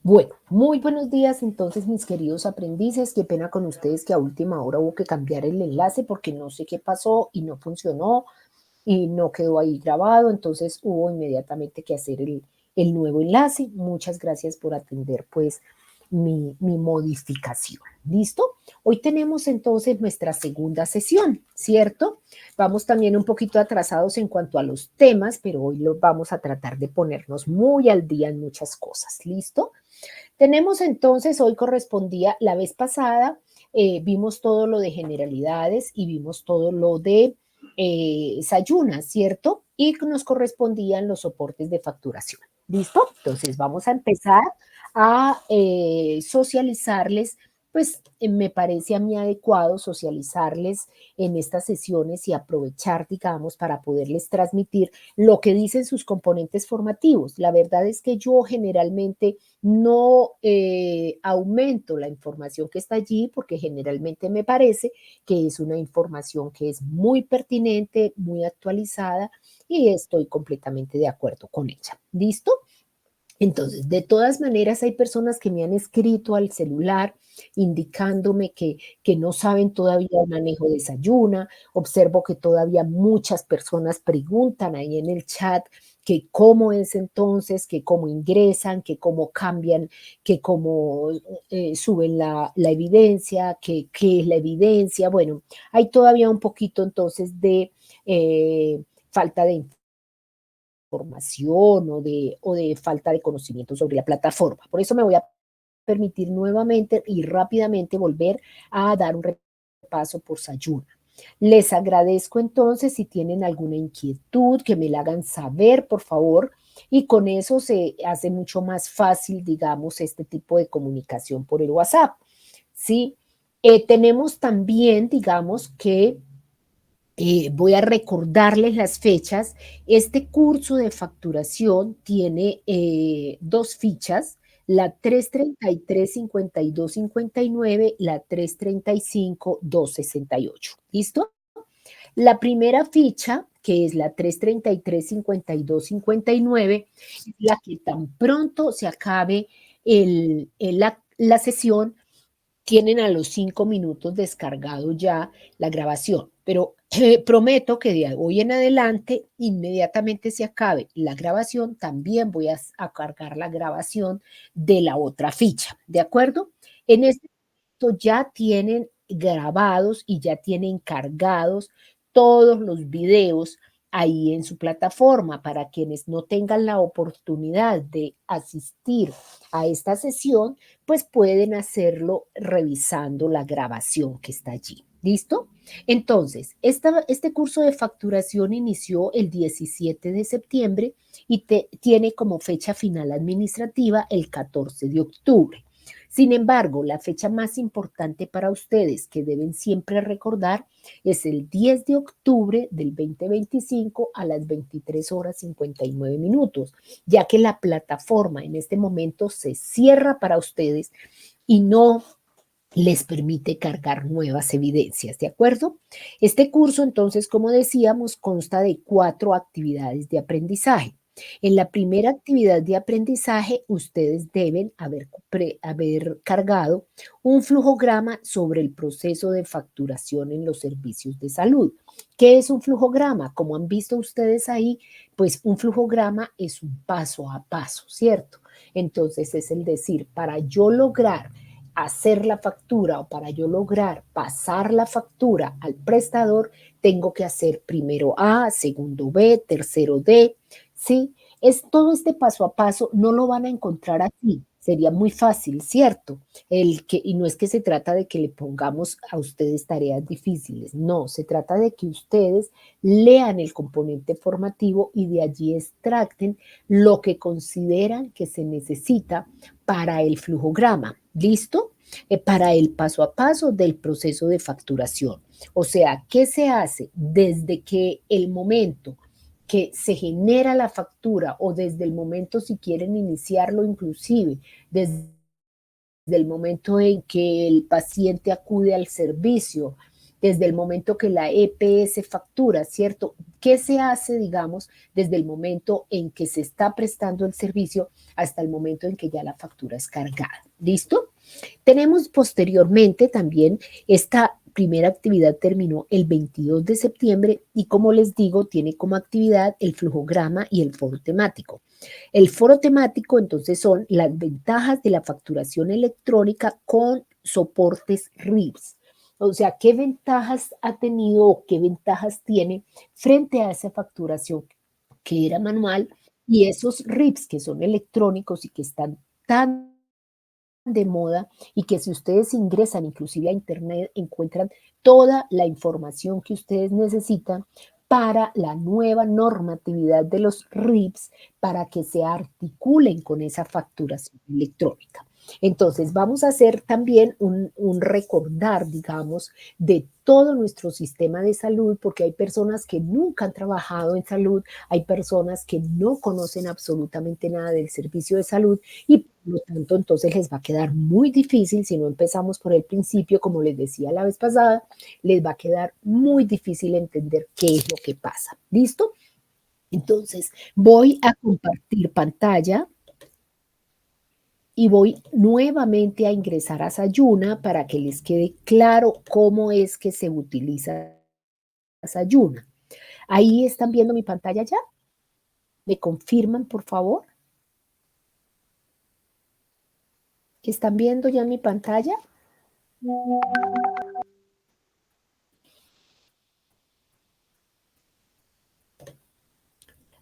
Bueno, muy buenos días entonces, mis queridos aprendices. Qué pena con ustedes que a última hora hubo que cambiar el enlace porque no sé qué pasó y no funcionó y no quedó ahí grabado, entonces hubo inmediatamente que hacer el nuevo enlace. Muchas gracias por atender pues mi modificación. ¿Listo? Hoy tenemos entonces nuestra segunda sesión, ¿cierto? Vamos también un poquito atrasados en cuanto a los temas, pero hoy los vamos a tratar de ponernos muy al día en muchas cosas. ¿Listo? Tenemos entonces, hoy correspondía, la vez pasada, vimos todo lo de generalidades y vimos todo lo de Sayuna, ¿cierto? Y nos correspondían los soportes de facturación. ¿Listo? Entonces vamos a empezar a socializarles, pues me parece a mí adecuado socializarles en estas sesiones y aprovechar, digamos, para poderles transmitir lo que dicen sus componentes formativos. La verdad es que yo generalmente no aumento la información que está allí porque generalmente me parece que es una información que es muy pertinente, muy actualizada y estoy completamente de acuerdo con ella. ¿Listo? Entonces, de todas maneras, hay personas que me han escrito al celular indicándome que no saben todavía el manejo de Sayuna. Observo que todavía muchas personas preguntan ahí en el chat que cómo es entonces, que cómo ingresan, que cómo cambian, que cómo suben la evidencia, que qué es la evidencia. Bueno, hay todavía un poquito entonces de falta de información o de falta de conocimiento sobre la plataforma. Por eso me voy a permitir nuevamente y rápidamente volver a dar un repaso por Sayuna. Les agradezco entonces si tienen alguna inquietud, que me la hagan saber, por favor, y con eso se hace mucho más fácil, digamos, este tipo de comunicación por el WhatsApp. ¿Sí? Tenemos también, digamos, que voy a recordarles las fechas. Este curso de facturación tiene dos fichas, la 333-5259, la 335-268. ¿Listo? La primera ficha, que es la 333-5259, es la que tan pronto se acabe la sesión, tienen a los 5 minutos descargado ya la grabación, pero prometo que de hoy en adelante, inmediatamente se acabe la grabación, también voy a cargar la grabación de la otra ficha, ¿de acuerdo? En este momento ya tienen grabados y ya tienen cargados todos los videos ahí en su plataforma. Para quienes no tengan la oportunidad de asistir a esta sesión, pues pueden hacerlo revisando la grabación que está allí. ¿Listo? Entonces, este curso de facturación inició el 17 de septiembre y tiene como fecha final administrativa el 14 de octubre. Sin embargo, la fecha más importante para ustedes que deben siempre recordar es el 10 de octubre del 2025 a las 23 horas 59 minutos, ya que la plataforma en este momento se cierra para ustedes y no les permite cargar nuevas evidencias, ¿de acuerdo? Este curso, entonces, como decíamos, consta de 4 actividades de aprendizaje. En la primera actividad de aprendizaje, ustedes deben haber cargado un flujograma sobre el proceso de facturación en los servicios de salud. ¿Qué es un flujograma? Como han visto ustedes ahí, pues un flujograma es un paso a paso, ¿cierto? Entonces es el decir, para yo lograr hacer la factura o para yo lograr pasar la factura al prestador, tengo que hacer primero A, segundo B, tercero D, ¿sí? Es todo este paso a paso, no lo van a encontrar así. Sería muy fácil, ¿cierto? Y no es que se trata de que le pongamos a ustedes tareas difíciles, no, se trata de que ustedes lean el componente formativo y de allí extracten lo que consideran que se necesita para el flujograma. ¿Listo? Para el paso a paso del proceso de facturación. O sea, ¿qué se hace desde que el momento que se genera la factura o desde el momento, si quieren iniciarlo inclusive, desde el momento en que el paciente acude al servicio, desde el momento que la EPS factura, ¿cierto? ¿Qué se hace, digamos, desde el momento en que se está prestando el servicio hasta el momento en que ya la factura es cargada? ¿Listo? Tenemos posteriormente también esta primera actividad terminó el 22 de septiembre y como les digo, tiene como actividad el flujograma y el foro temático. El foro temático entonces son las ventajas de la facturación electrónica con soportes RIBS. O sea, ¿qué ventajas ha tenido o qué ventajas tiene frente a esa facturación que era manual y esos RIBS que son electrónicos y que están tan de moda y que si ustedes ingresan inclusive a internet encuentran toda la información que ustedes necesitan para la nueva normatividad de los RIBS para que se articulen con esa facturación electrónica. Entonces, vamos a hacer también un recordar, digamos, de todo nuestro sistema de salud, porque hay personas que nunca han trabajado en salud, hay personas que no conocen absolutamente nada del servicio de salud y por lo tanto entonces les va a quedar muy difícil si no empezamos por el principio, como les decía la vez pasada, les va a quedar muy difícil entender qué es lo que pasa. ¿Listo? Entonces voy a compartir pantalla y voy nuevamente a ingresar a Sayuna para que les quede claro cómo es que se utiliza Sayuna. Ahí están viendo mi pantalla ya. ¿Me confirman, por favor? ¿Están viendo ya mi pantalla?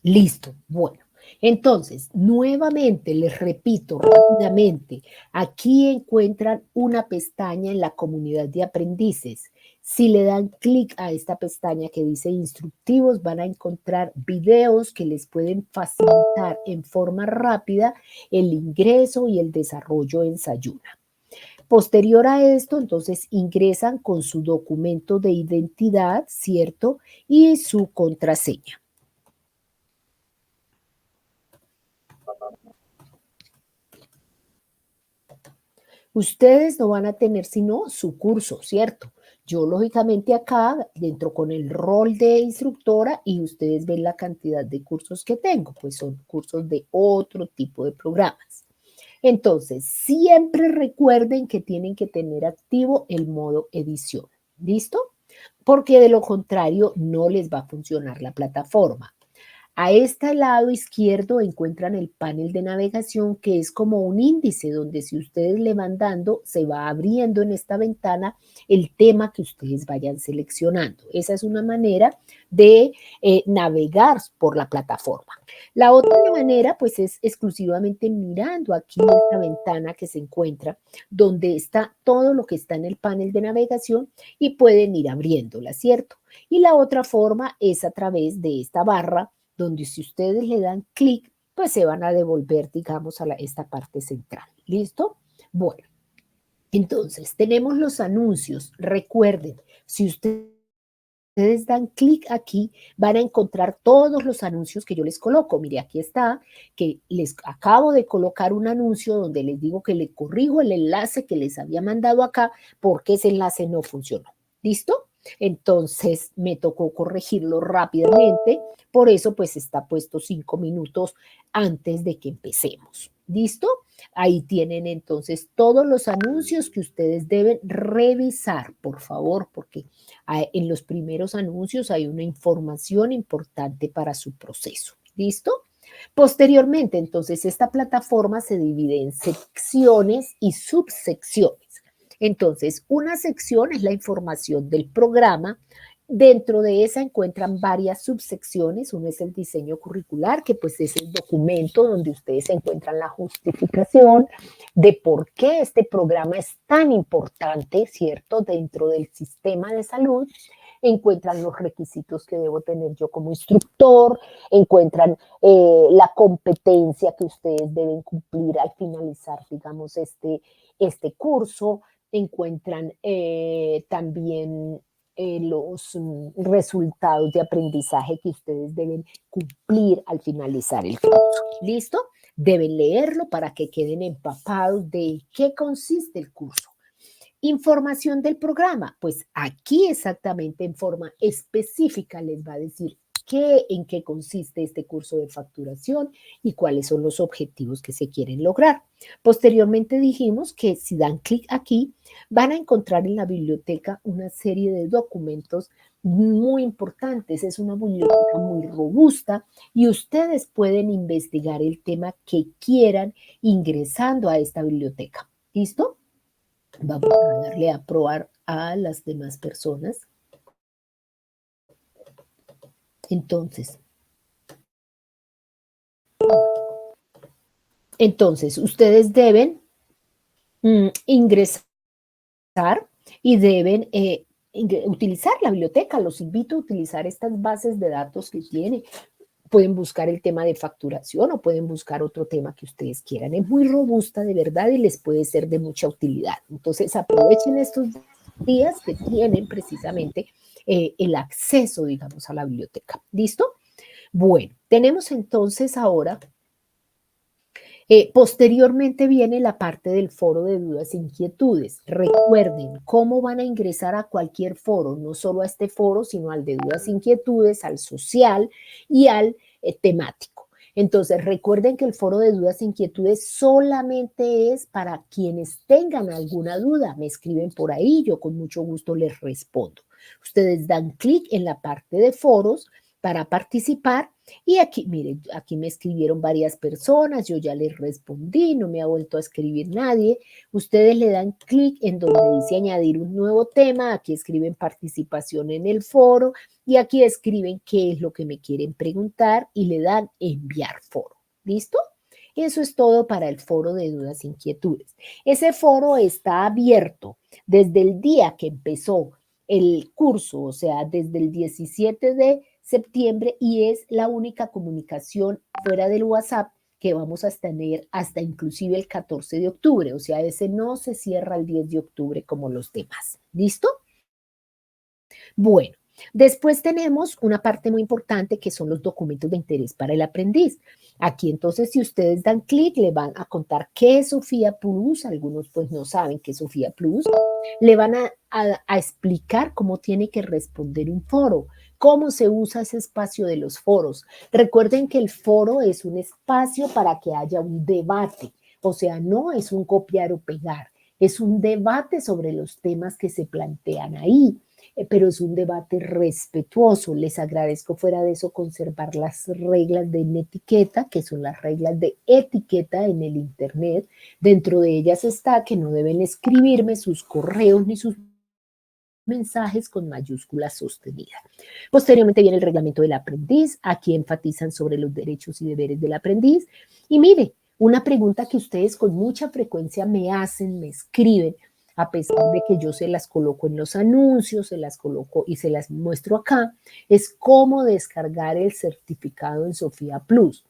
Listo. Bueno, entonces, nuevamente les repito rápidamente, aquí encuentran una pestaña en la comunidad de aprendices. Si le dan clic a esta pestaña que dice instructivos, van a encontrar videos que les pueden facilitar en forma rápida el ingreso y el desarrollo en Sayuna. Posterior a esto, entonces ingresan con su documento de identidad, ¿cierto? Y su contraseña. Ustedes no van a tener sino su curso, ¿cierto? Yo lógicamente acá entro con el rol de instructora y ustedes ven la cantidad de cursos que tengo, pues son cursos de otro tipo de programas. Entonces, siempre recuerden que tienen que tener activo el modo edición. ¿Listo? Porque de lo contrario no les va a funcionar la plataforma. A este lado izquierdo encuentran el panel de navegación que es como un índice donde si ustedes le van dando se va abriendo en esta ventana el tema que ustedes vayan seleccionando. Esa es una manera de navegar por la plataforma. La otra manera pues es exclusivamente mirando aquí esta ventana que se encuentra donde está todo lo que está en el panel de navegación y pueden ir abriéndola, ¿cierto? Y la otra forma es a través de esta barra donde si ustedes le dan clic, pues se van a devolver, digamos, a esta parte central. ¿Listo? Bueno, entonces tenemos los anuncios. Recuerden, si ustedes dan clic aquí, van a encontrar todos los anuncios que yo les coloco. Mire, aquí está, que les acabo de colocar un anuncio donde les digo que le corrijo el enlace que les había mandado acá porque ese enlace no funcionó. ¿Listo? Entonces me tocó corregirlo rápidamente, por eso pues está puesto 5 minutos antes de que empecemos. ¿Listo? Ahí tienen entonces todos los anuncios que ustedes deben revisar, por favor, porque en los primeros anuncios hay una información importante para su proceso. ¿Listo? Posteriormente, entonces, esta plataforma se divide en secciones y subsecciones. Entonces, una sección es la información del programa. Dentro de esa encuentran varias subsecciones. Uno es el diseño curricular, que pues es el documento donde ustedes encuentran la justificación de por qué este programa es tan importante, ¿cierto? Dentro del sistema de salud. Encuentran los requisitos que debo tener yo como instructor, encuentran la competencia que ustedes deben cumplir al finalizar, digamos, este curso, encuentran también los resultados de aprendizaje que ustedes deben cumplir al finalizar el curso. ¿Listo? Deben leerlo para que queden empapados de qué consiste el curso. Información del programa, pues aquí exactamente en forma específica les va a decir en qué consiste este curso de facturación y cuáles son los objetivos que se quieren lograr. Posteriormente dijimos que si dan clic aquí, van a encontrar en la biblioteca una serie de documentos muy importantes. Es una biblioteca muy robusta y ustedes pueden investigar el tema que quieran ingresando a esta biblioteca. ¿Listo? Vamos a darle a probar a las demás personas. Entonces, ustedes deben ingresar y deben utilizar la biblioteca. Los invito a utilizar estas bases de datos que tiene. Pueden buscar el tema de facturación o pueden buscar otro tema que ustedes quieran. Es muy robusta de verdad y les puede ser de mucha utilidad. Entonces, aprovechen estos días que tienen precisamente el acceso, digamos, a la biblioteca. ¿Listo? Bueno, tenemos entonces ahora posteriormente viene la parte del foro de dudas e inquietudes. Recuerden cómo van a ingresar a cualquier foro, no solo a este foro, sino al de dudas e inquietudes, al social y al temático. Entonces, recuerden que el foro de dudas e inquietudes solamente es para quienes tengan alguna duda. Me escriben por ahí, yo con mucho gusto les respondo. Ustedes dan clic en la parte de foros para participar y aquí, miren, aquí me escribieron varias personas, yo ya les respondí, no me ha vuelto a escribir nadie. Ustedes le dan clic en donde dice añadir un nuevo tema, aquí escriben participación en el foro y aquí escriben qué es lo que me quieren preguntar y le dan enviar foro. ¿Listo? Eso es todo para el foro de dudas e inquietudes. Ese foro está abierto desde el día que empezó el curso, o sea, desde el 17 de septiembre y es la única comunicación fuera del WhatsApp que vamos a tener hasta inclusive el 14 de octubre, o sea, ese no se cierra el 10 de octubre como los demás. ¿Listo? Bueno, después tenemos una parte muy importante que son los documentos de interés para el aprendiz. Aquí entonces si ustedes dan clic le van a contar qué es Sofía Plus, algunos pues no saben qué es Sofía Plus, le van a explicar cómo tiene que responder un foro, cómo se usa ese espacio de los foros. Recuerden que el foro es un espacio para que haya un debate, o sea, no es un copiar o pegar, es un debate sobre los temas que se plantean ahí, pero es un debate respetuoso. Les agradezco fuera de eso conservar las reglas de etiqueta, que son las reglas de etiqueta en el Internet. Dentro de ellas está que no deben escribirme sus correos ni sus mensajes con mayúsculas sostenidas. Posteriormente viene el reglamento del aprendiz. Aquí enfatizan sobre los derechos y deberes del aprendiz. Y mire, una pregunta que ustedes con mucha frecuencia me hacen, me escriben, a pesar de que yo se las coloco en los anuncios, se las coloco y se las muestro acá, es cómo descargar el certificado en Sofía Plus.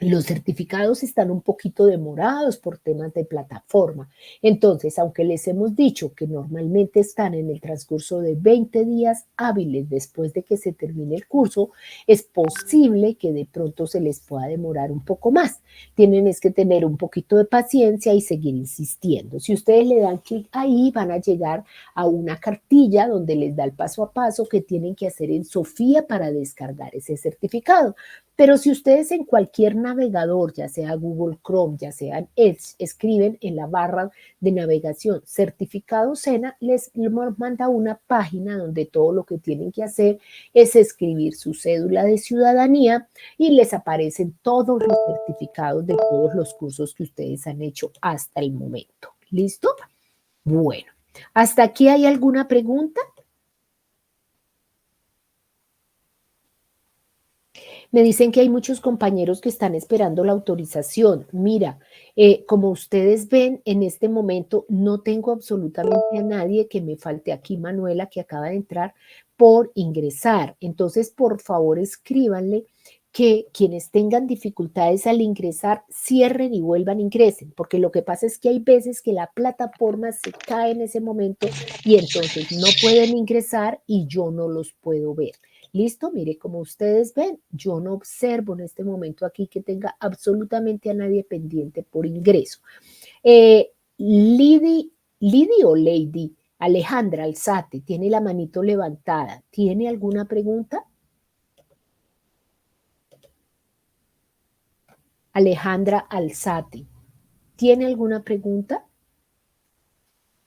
Los certificados están un poquito demorados por temas de plataforma. Entonces, aunque les hemos dicho que normalmente están en el transcurso de 20 días hábiles después de que se termine el curso, es posible que de pronto se les pueda demorar un poco más. Tienen es que tener un poquito de paciencia y seguir insistiendo. Si ustedes le dan clic ahí, van a llegar a una cartilla donde les da el paso a paso que tienen que hacer en Sofía para descargar ese certificado. Pero si ustedes en cualquier navegador, ya sea Google Chrome, ya sea Edge, escriben en la barra de navegación certificado SENA, les manda una página donde todo lo que tienen que hacer es escribir su cédula de ciudadanía y les aparecen todos los certificados de todos los cursos que ustedes han hecho hasta el momento. ¿Listo? Bueno, ¿hasta aquí hay alguna pregunta? Me dicen que hay muchos compañeros que están esperando la autorización. Mira, como ustedes ven, en este momento no tengo absolutamente a nadie que me falte aquí, Manuela, que acaba de entrar por ingresar. Entonces, por favor, escríbanle que quienes tengan dificultades al ingresar, cierren y vuelvan, ingresen, porque lo que pasa es que hay veces que la plataforma se cae en ese momento y entonces no pueden ingresar y yo no los puedo ver. Listo, mire, como ustedes ven, yo no observo en este momento aquí que tenga absolutamente a nadie pendiente por ingreso. Lidy Lidy o Lady, Alejandra Alzate, tiene la manito levantada. ¿Tiene alguna pregunta? Alejandra Alzate, ¿tiene alguna pregunta?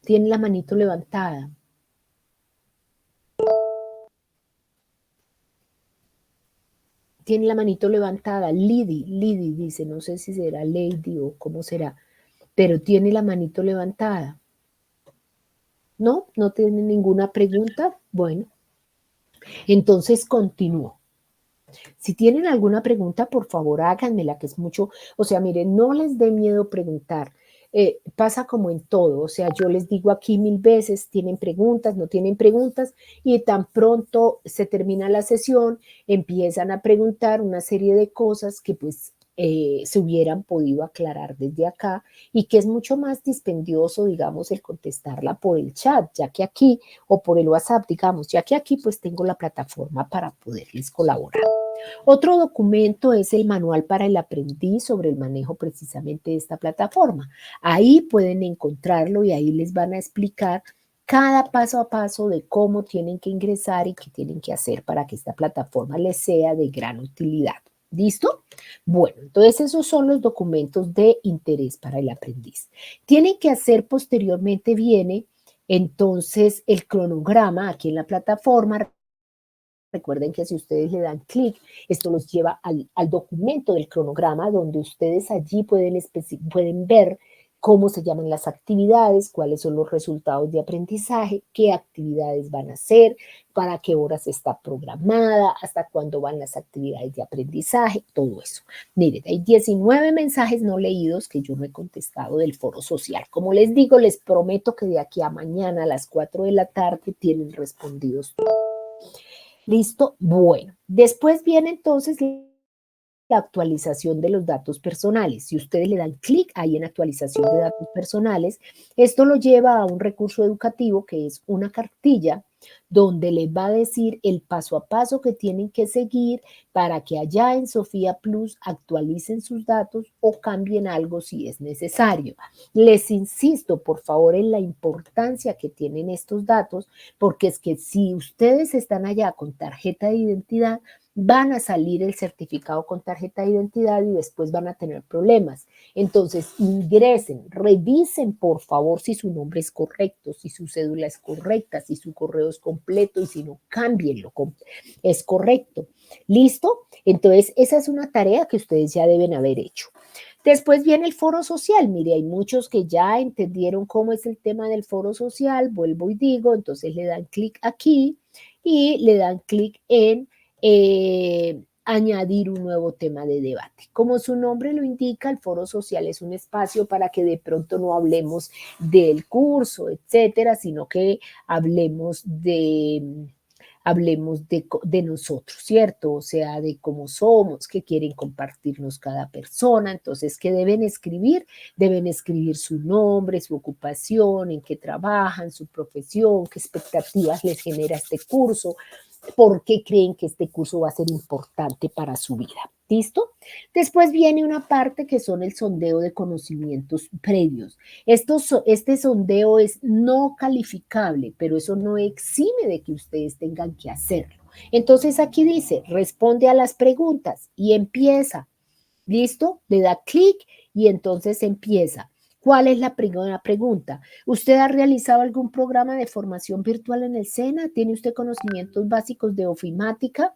Tiene la manito levantada. Tiene la manito levantada. Lidy dice, no sé si será Lady o cómo será, pero tiene la manito levantada. ¿No? ¿No tiene ninguna pregunta? Bueno, entonces continúo. Si tienen alguna pregunta, por favor háganmela, que es mucho, o sea, miren, no les dé miedo preguntar. Pasa como en todo, o sea, yo les digo aquí 1000 veces, tienen preguntas, no tienen preguntas, y tan pronto se termina la sesión, empiezan a preguntar una serie de cosas que pues se hubieran podido aclarar desde acá y que es mucho más dispendioso, digamos, el contestarla por el chat, ya que aquí, o por el WhatsApp, digamos, ya que aquí pues tengo la plataforma para poderles colaborar. Otro documento es el manual para el aprendiz sobre el manejo precisamente de esta plataforma. Ahí pueden encontrarlo y ahí les van a explicar cada paso a paso de cómo tienen que ingresar y qué tienen que hacer para que esta plataforma les sea de gran utilidad. ¿Listo? Bueno, entonces esos son los documentos de interés para el aprendiz. Tienen que hacer posteriormente, viene entonces el cronograma aquí en la plataforma. Recuerden que si ustedes le dan clic, esto los lleva al documento del cronograma donde ustedes allí pueden ver cómo se llaman las actividades, cuáles son los resultados de aprendizaje, qué actividades van a hacer, para qué horas está programada, hasta cuándo van las actividades de aprendizaje, todo eso. Miren, hay 19 mensajes no leídos que yo no he contestado del foro social. Como les digo, les prometo que de aquí a mañana a las 4 de la tarde tienen respondidos todos. ¿Listo? Bueno, después viene entonces la actualización de los datos personales. Si ustedes le dan clic ahí en actualización de datos personales, esto lo lleva a un recurso educativo que es una cartilla donde les va a decir el paso a paso que tienen que seguir para que allá en Sofía Plus actualicen sus datos o cambien algo si es necesario. Les insisto, por favor, en la importancia que tienen estos datos, porque es que si ustedes están allá con tarjeta de identidad, van a salir el certificado con tarjeta de identidad y después van a tener problemas. Entonces, ingresen, revisen por favor si su nombre es correcto, si su cédula es correcta, si su correo es completo y si no, cámbienlo, es correcto. ¿Listo? Entonces, esa es una tarea que ustedes ya deben haber hecho. Después viene el foro social. Mire, hay muchos que ya entendieron cómo es el tema del foro social. Vuelvo y digo, entonces le dan clic aquí y le dan clic en añadir un nuevo tema de debate. Como su nombre lo indica, el foro social es un espacio para que de pronto no hablemos del curso, etcétera, sino que hablemos de nosotros, ¿cierto? O sea, de cómo somos, qué quieren compartirnos cada persona. Entonces, ¿qué deben escribir? Deben escribir su nombre, su ocupación, en qué trabajan, su profesión, qué expectativas les genera este curso, por qué creen que este curso va a ser importante para su vida. ¿Listo? Después viene una parte que son el sondeo de conocimientos previos. Este sondeo es no calificable, pero eso no exime de que ustedes tengan que hacerlo. Entonces aquí dice, responde a las preguntas y empieza. ¿Listo? Le da clic y entonces empieza. ¿Cuál es la primera pregunta? ¿Usted ha realizado algún programa de formación virtual en el SENA? ¿Tiene usted conocimientos básicos de ofimática?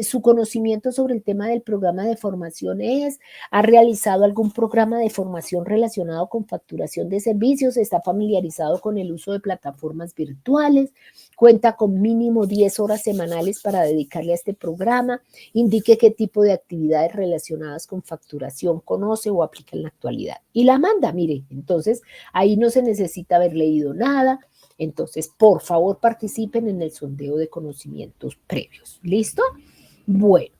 ¿Su conocimiento sobre el tema del programa de formación es? ¿Ha realizado algún programa de formación relacionado con facturación de servicios? ¿Está familiarizado con el uso de plataformas virtuales? ¿Cuenta con mínimo 10 horas semanales para dedicarle a este programa? Indique qué tipo de actividades relacionadas con facturación conoce o aplica en la actualidad. Y la manda, mire, entonces ahí no se necesita haber leído nada. Entonces, por favor, participen en el sondeo de conocimientos previos. ¿Listo? Bueno,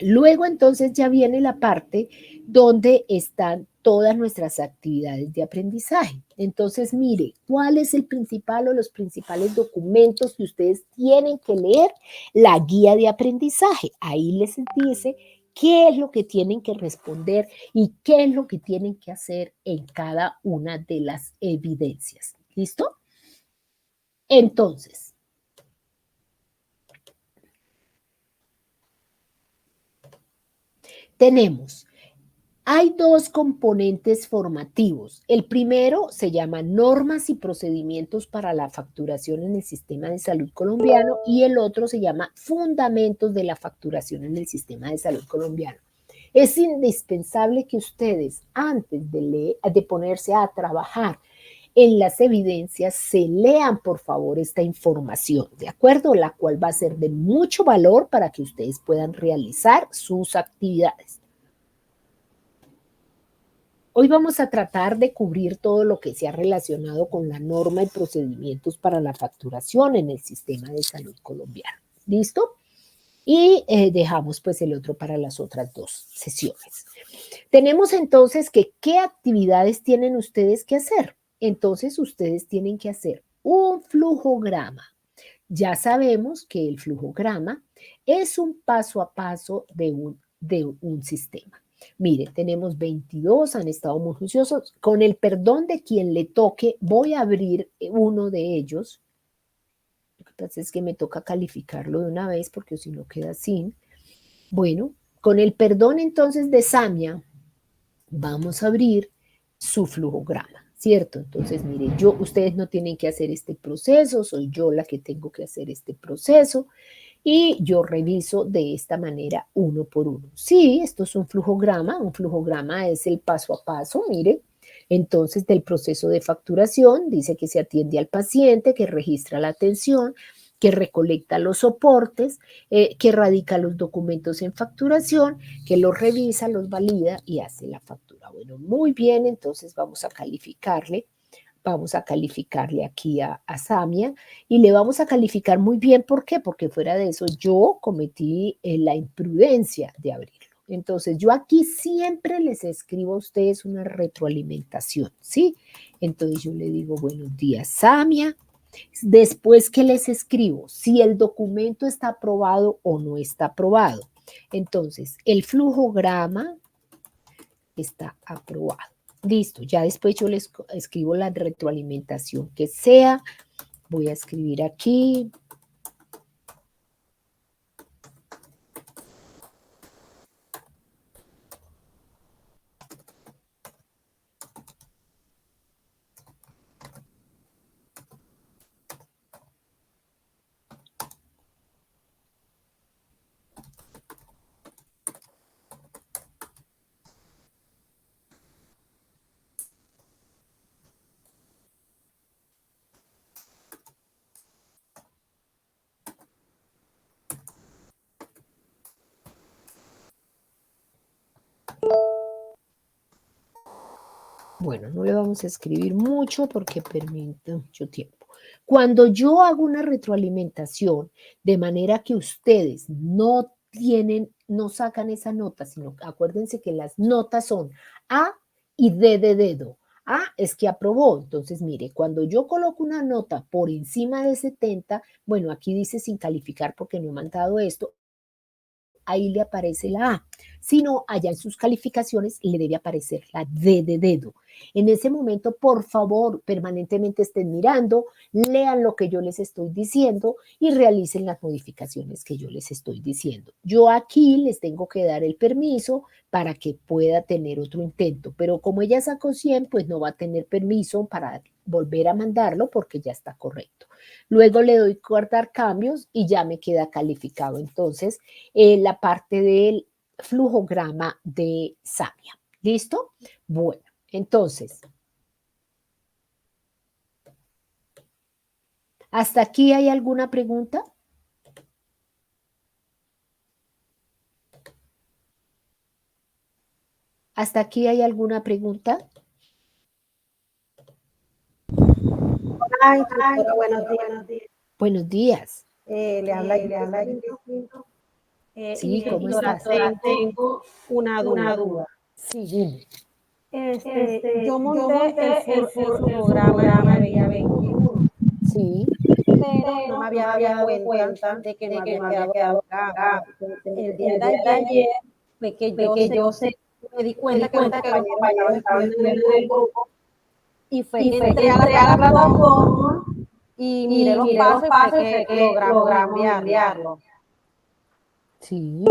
luego entonces ya viene la parte donde están todas nuestras actividades de aprendizaje. Entonces, mire, ¿cuál es el principal o los principales documentos que ustedes tienen que leer? La guía de aprendizaje. Ahí les dice qué es lo que tienen que responder y qué es lo que tienen que hacer en cada una de las evidencias. ¿Listo? Entonces, tenemos, hay dos componentes formativos. El primero se llama normas y procedimientos para la facturación en el sistema de salud colombiano y el otro se llama fundamentos de la facturación en el sistema de salud colombiano. Es indispensable que ustedes, antes de ponerse a trabajar en las evidencias, se lean, por favor, esta información, ¿de acuerdo? La cual va a ser de mucho valor para que ustedes puedan realizar sus actividades. Hoy vamos a tratar de cubrir todo lo que se ha relacionado con la norma y procedimientos para la facturación en el sistema de salud colombiano. ¿Listo? Y dejamos pues el otro para las otras dos sesiones. Tenemos entonces que qué actividades tienen ustedes que hacer. Entonces ustedes tienen que hacer un flujograma. Ya sabemos que el flujograma es un paso a paso de un sistema. Mire, tenemos 22, han estado muy juiciosos. Con el perdón de quien le toque, voy a abrir uno de ellos. Lo que pasa es que me toca calificarlo de una vez porque si no queda sin. Bueno, con el perdón entonces de Samia, vamos a abrir su flujograma, ¿cierto? Entonces, mire, ustedes no tienen que hacer este proceso, soy yo la que tengo que hacer este proceso y yo reviso de esta manera uno por uno. Sí, esto es un flujograma es el paso a paso, mire. Entonces, del proceso de facturación, dice que se atiende al paciente, que registra la atención, que recolecta los soportes, que radica los documentos en facturación, que los revisa, los valida y hace la factura. Bueno, muy bien, entonces vamos a calificarle aquí a Samia y le vamos a calificar muy bien. ¿Por qué? Porque fuera de eso yo cometí la imprudencia de abrirlo. Entonces yo aquí siempre les escribo a ustedes una retroalimentación, ¿sí? Entonces yo le digo, buenos días, Samia. Después que les escribo, si el documento está aprobado o no está aprobado. Entonces, el flujograma está aprobado. Listo, ya después yo les escribo la retroalimentación que sea. Voy a escribir aquí. Bueno, no le vamos a escribir mucho porque permite mucho tiempo. Cuando yo hago una retroalimentación de manera que ustedes no sacan esa nota, sino acuérdense que las notas son A y D de dedo. A es que aprobó. Entonces, mire, cuando yo coloco una nota por encima de 70, bueno, aquí dice sin calificar porque no he mandado esto, ahí le aparece la A. Si no, allá en sus calificaciones le debe aparecer la D de dedo. En ese momento, por favor, permanentemente estén mirando, lean lo que yo les estoy diciendo y realicen las modificaciones que yo les estoy diciendo. Yo aquí les tengo que dar el permiso para que pueda tener otro intento, pero como ella sacó 100, pues no va a tener permiso para volver a mandarlo porque ya está correcto. Luego le doy guardar cambios y ya me queda calificado entonces la parte del flujograma de Samia. ¿Listo? Bueno, entonces, ¿hasta aquí hay alguna pregunta? ¿Hasta aquí hay alguna pregunta? Hola, instructora, buenos días. Buenos días. Le habla Sí, ¿cómo estás? Tengo una duda. Sí, dime. Yo monté el flujograma el día 21, Sí, pero no me había dado cuenta de que no había quedado cargado. El día de ayer fue que yo me di cuenta que los compañeros estaban escribiendo en el grupo y fue que entré a la plataforma y miré los pasos y fue que logramos enviarlo. Sí.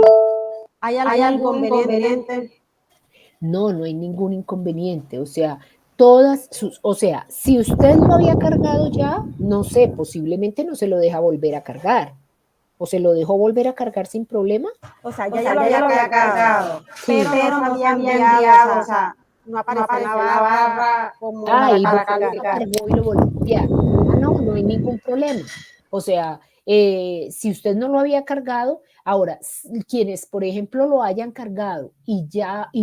¿Hay algún inconveniente? No, no hay ningún inconveniente. O sea, si usted lo había cargado ya, no sé, posiblemente no se lo deja volver a cargar. ¿O se lo dejó volver a cargar sin problema? O sea, ya lo había cargado, Sí. pero no se había enviado, o sea, no aparecía en la barra como Y para lo calificar. cargó y lo volvió a enviar. No, no hay ningún problema. O sea, si usted no lo había cargado, ahora, quienes, por ejemplo, lo hayan cargado y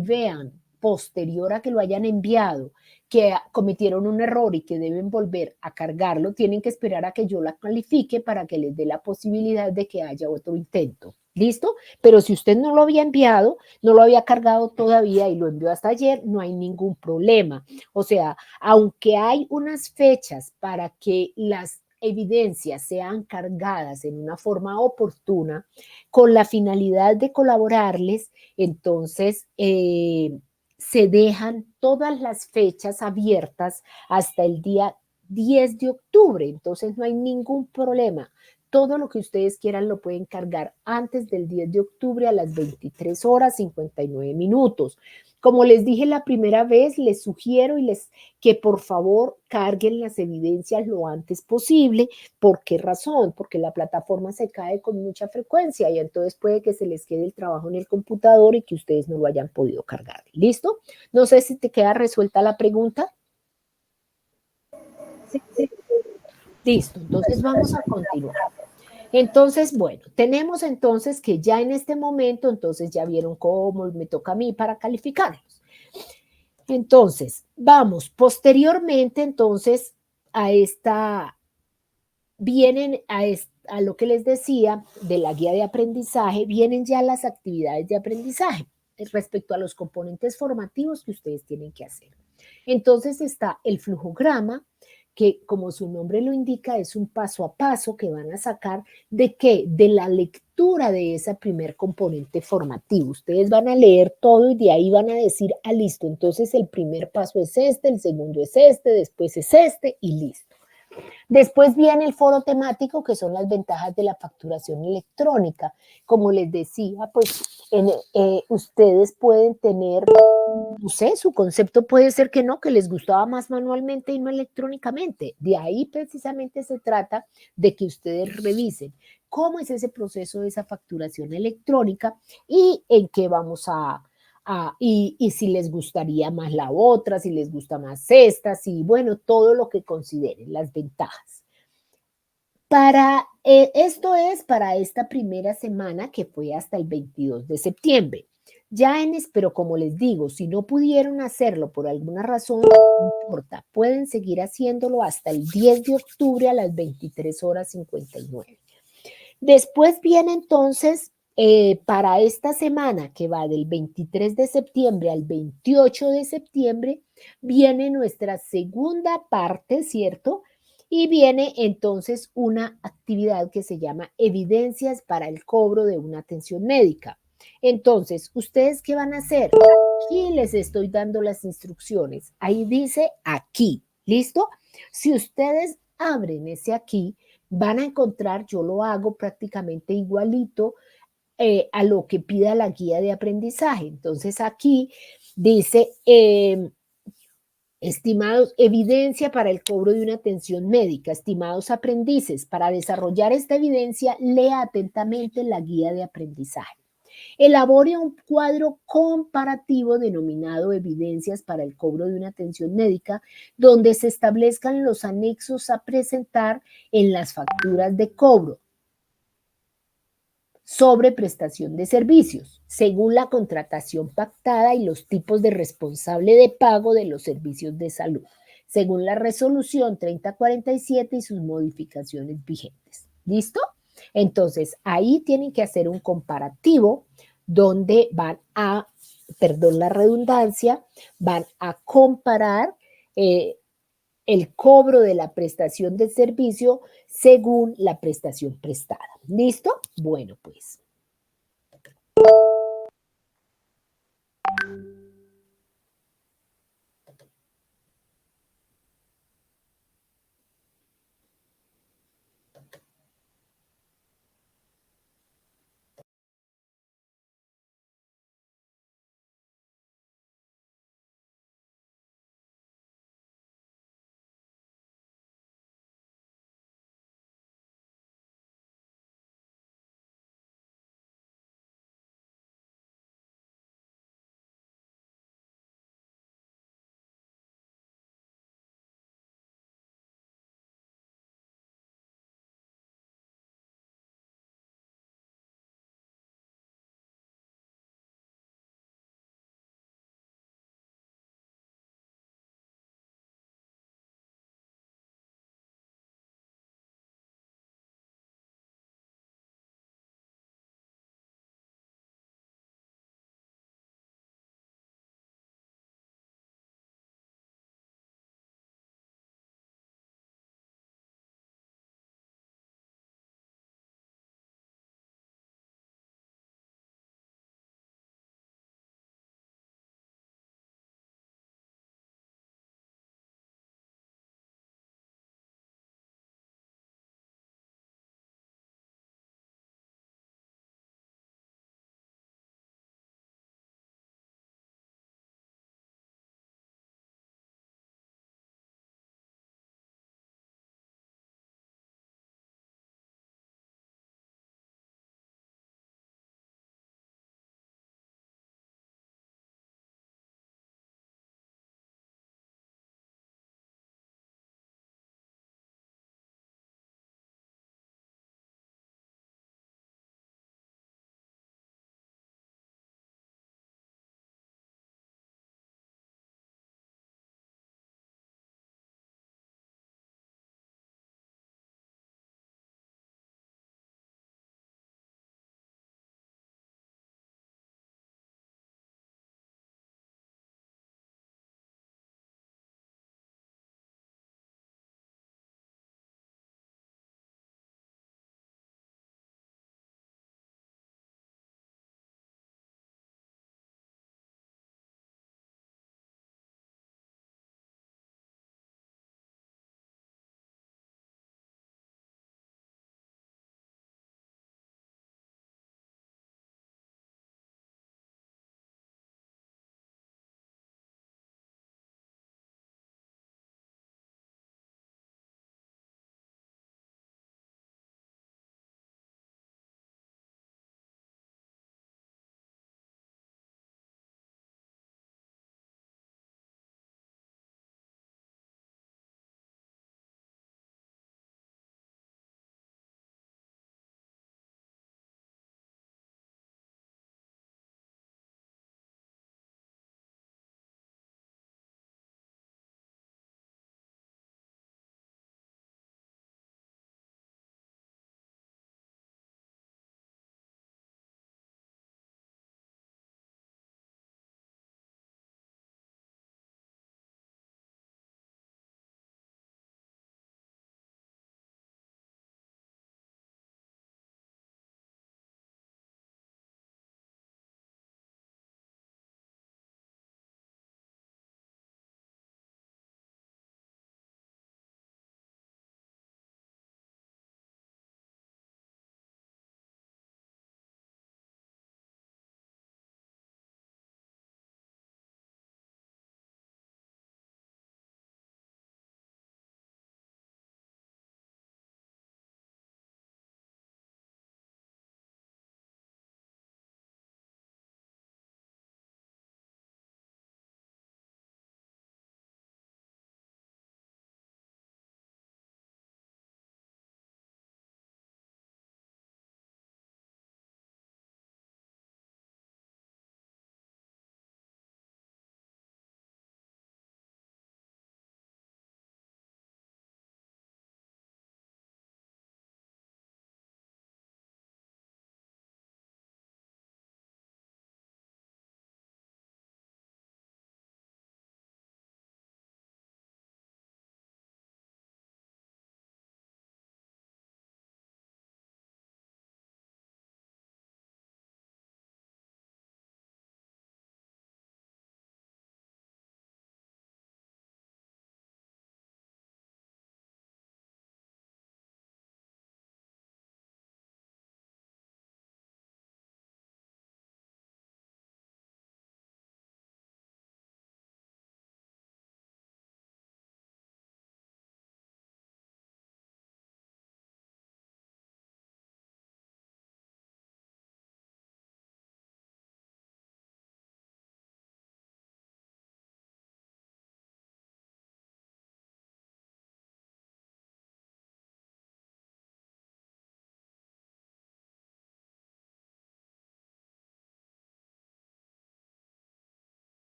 vean posterior a que lo hayan enviado, que cometieron un error y que deben volver a cargarlo, tienen que esperar a que yo la califique para que les dé la posibilidad de que haya otro intento. ¿Listo? Pero si usted no lo había enviado, no lo había cargado todavía y lo envió hasta ayer, no hay ningún problema. O sea, aunque hay unas fechas para que las evidencias sean cargadas en una forma oportuna, con la finalidad de colaborarles, entonces se dejan todas las fechas abiertas hasta el día 10 de octubre, entonces no hay ningún problema. Todo lo que ustedes quieran lo pueden cargar antes del 10 de octubre a las 23 horas 59 minutos. Como les dije la primera vez, les sugiero que por favor carguen las evidencias lo antes posible. ¿Por qué razón? Porque la plataforma se cae con mucha frecuencia y entonces puede que se les quede el trabajo en el computador y que ustedes no lo hayan podido cargar. ¿Listo? No sé si te queda resuelta la pregunta. Sí. Listo, entonces vamos a continuar. Entonces, bueno, tenemos entonces que ya en este momento, entonces ya vieron cómo me toca a mí para calificarlos. Entonces, vamos, posteriormente entonces vienen a lo que les decía de la guía de aprendizaje, vienen ya las actividades de aprendizaje respecto a los componentes formativos que ustedes tienen que hacer. Entonces está el flujograma, que como su nombre lo indica, es un paso a paso que van a sacar de qué, de la lectura de ese primer componente formativo. Ustedes van a leer todo y de ahí van a decir, listo, entonces el primer paso es este, el segundo es este, después es este y listo. Después viene el foro temático, que son las ventajas de la facturación electrónica. Como les decía, pues ustedes pueden tener, no sé, su concepto puede ser que no, que les gustaba más manualmente y no electrónicamente. De ahí precisamente se trata de que ustedes revisen cómo es ese proceso de esa facturación electrónica y en qué vamos y si les gustaría más la otra, si les gusta más esta, si bueno, todo lo que consideren, las ventajas. Esto es para esta primera semana que fue hasta el 22 de septiembre. Pero como les digo, si no pudieron hacerlo por alguna razón, no importa, pueden seguir haciéndolo hasta el 10 de octubre a las 23 horas 59. Después viene entonces para esta semana que va del 23 de septiembre al 28 de septiembre, viene nuestra segunda parte, ¿cierto? Y viene entonces una actividad que se llama evidencias para el cobro de una atención médica. Entonces, ¿ustedes qué van a hacer? Aquí les estoy dando las instrucciones. Ahí dice aquí, ¿listo? Si ustedes abren ese aquí, van a encontrar, yo lo hago prácticamente igualito a lo que pida la guía de aprendizaje. Entonces aquí dice, estimados, evidencia para el cobro de una atención médica, estimados aprendices, para desarrollar esta evidencia, lea atentamente la guía de aprendizaje. Elabore un cuadro comparativo denominado evidencias para el cobro de una atención médica, donde se establezcan los anexos a presentar en las facturas de cobro sobre prestación de servicios, según la contratación pactada y los tipos de responsable de pago de los servicios de salud, según la resolución 3047 y sus modificaciones vigentes. ¿Listo? Entonces, ahí tienen que hacer un comparativo donde perdón la redundancia, van a comparar el cobro de la prestación de servicio según la prestación prestada. ¿Listo? Bueno, pues.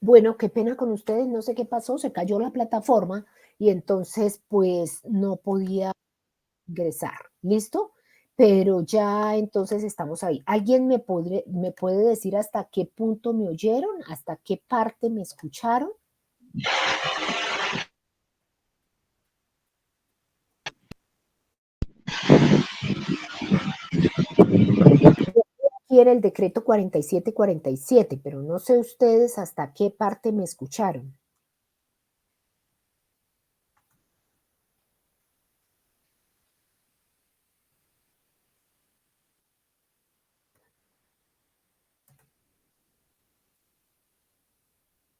Bueno, qué pena con ustedes, no sé qué pasó, se cayó la plataforma y entonces pues no podía ingresar, ¿listo? Pero ya entonces estamos ahí. ¿Alguien me puede decir hasta qué punto me oyeron? ¿Hasta qué parte me escucharon? Aquí era el decreto 4747, pero no sé ustedes hasta qué parte me escucharon.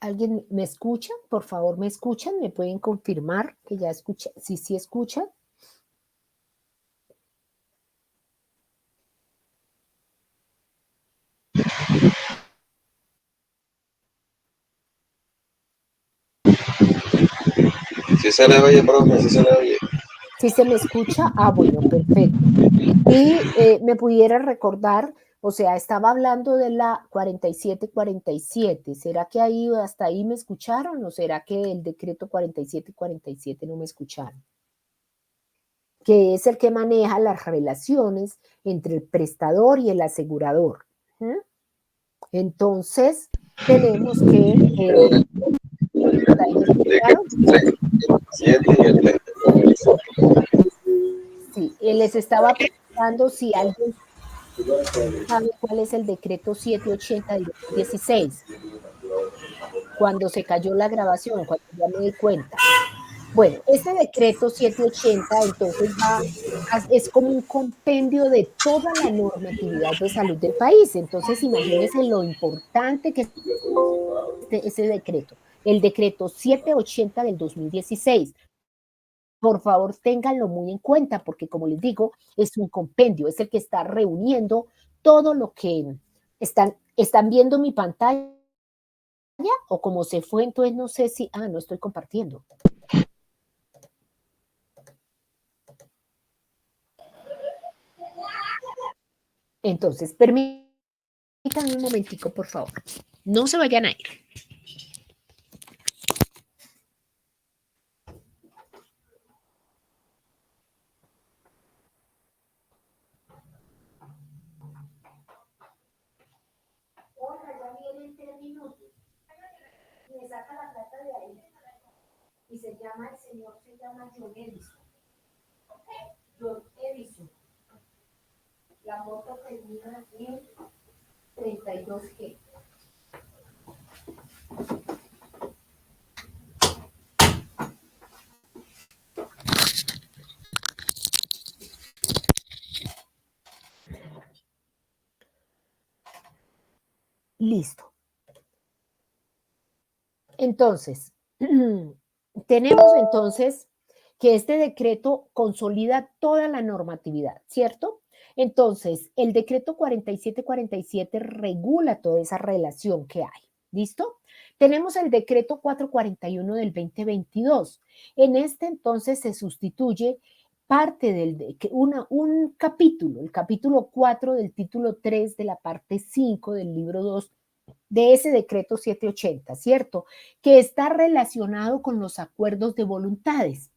¿Alguien me escucha? Por favor, ¿me escuchan? ¿Me pueden confirmar que ya escuchan? Sí, sí escuchan. Sí se le oye, profe, sí se le oye. ¿Sí se me escucha? Ah, bueno, perfecto. Y me pudiera recordar, o sea, estaba hablando de la 4747. ¿Será que ahí hasta ahí me escucharon o será que el decreto 4747 no me escucharon? Que es el que maneja las relaciones entre el prestador y el asegurador. ¿Mm? Entonces, tenemos que, ¿hasta ahí me escucharon? El 7 y el 20. Sí, les estaba preguntando si alguien sabe cuál es el decreto 780 del 2016, cuando se cayó la grabación, cuando ya me di cuenta. Bueno, este decreto 780 entonces es como un compendio de toda la normatividad de salud del país. Entonces, imagínense lo importante que es ese decreto, el decreto 780 del 2016. Por favor, ténganlo muy en cuenta porque, como les digo, es un compendio, es el que está reuniendo todo lo que están viendo mi pantalla o como se fue, entonces no sé si, no estoy compartiendo. Entonces, permítanme un momentico, por favor. No se vayan a ir. Ya vienen 3 minutos. Me saca la plata de ahí. Y el señor se llama John Edison. John Edison. La moto termina en 32G. Listo. Entonces, tenemos entonces que este decreto consolida toda la normatividad, ¿cierto? Entonces, el decreto 4747 regula toda esa relación que hay. ¿Listo? Tenemos el decreto 441 del 2022. En este entonces se sustituye parte un capítulo, el capítulo 4 del título 3 de la parte 5 del libro 2 de ese decreto 780, ¿cierto? Que está relacionado con los acuerdos de voluntades.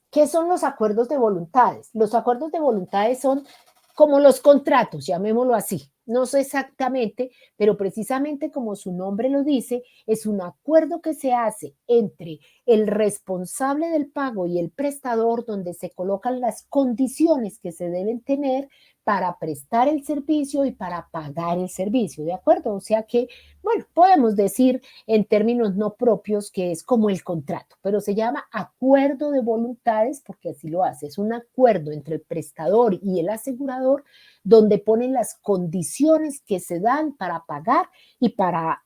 ¿Qué son los acuerdos de voluntades? Los acuerdos de voluntades son como los contratos, llamémoslo así. No sé exactamente, pero precisamente como su nombre lo dice, es un acuerdo que se hace entre el responsable del pago y el prestador, donde se colocan las condiciones que se deben tener para prestar el servicio y para pagar el servicio, ¿de acuerdo? O sea que, bueno, podemos decir en términos no propios que es como el contrato, pero se llama acuerdo de voluntades porque así lo hace. Es un acuerdo entre el prestador y el asegurador donde ponen las condiciones que se dan para pagar y para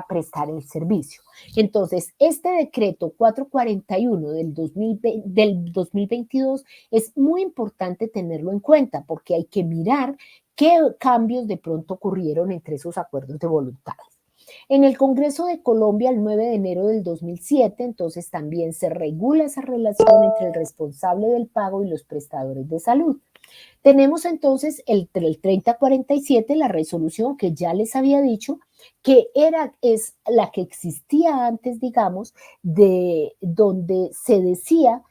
prestar el servicio. Entonces, este decreto 441 del 2022 es muy importante tenerlo en cuenta porque hay que mirar qué cambios de pronto ocurrieron entre esos acuerdos de voluntades. En el Congreso de Colombia, el 9 de enero del 2007, entonces también se regula esa relación entre el responsable del pago y los prestadores de salud. Tenemos entonces el 3047, la resolución que ya les había dicho, que es la que existía antes, digamos, de donde se decía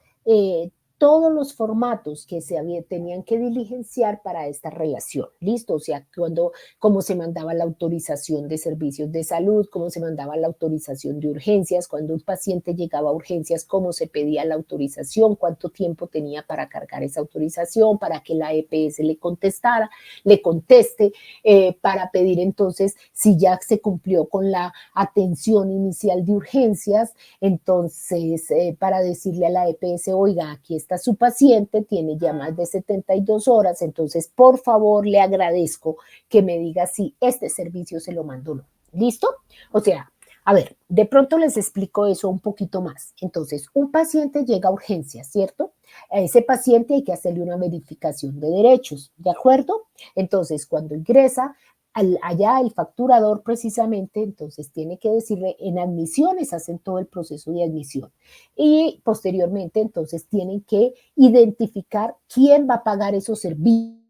todos los formatos que tenían que diligenciar para esta relación. ¿Listo? O sea, cómo se mandaba la autorización de servicios de salud, cómo se mandaba la autorización de urgencias, cuando un paciente llegaba a urgencias, cómo se pedía la autorización, cuánto tiempo tenía para cargar esa autorización, para que la EPS le conteste, para pedir entonces si ya se cumplió con la atención inicial de urgencias, entonces para decirle a la EPS, oiga, aquí está su paciente, tiene ya más de 72 horas, entonces por favor le agradezco que me diga si este servicio se lo mandó o no. ¿Listo? O sea, a ver, de pronto les explico eso un poquito más. Entonces, un paciente llega a urgencias, ¿cierto? A ese paciente hay que hacerle una verificación de derechos, ¿de acuerdo? Entonces, cuando ingresa, allá el facturador precisamente, entonces tiene que decirle, en admisiones hacen todo el proceso de admisión y posteriormente entonces tienen que identificar quién va a pagar esos servicios.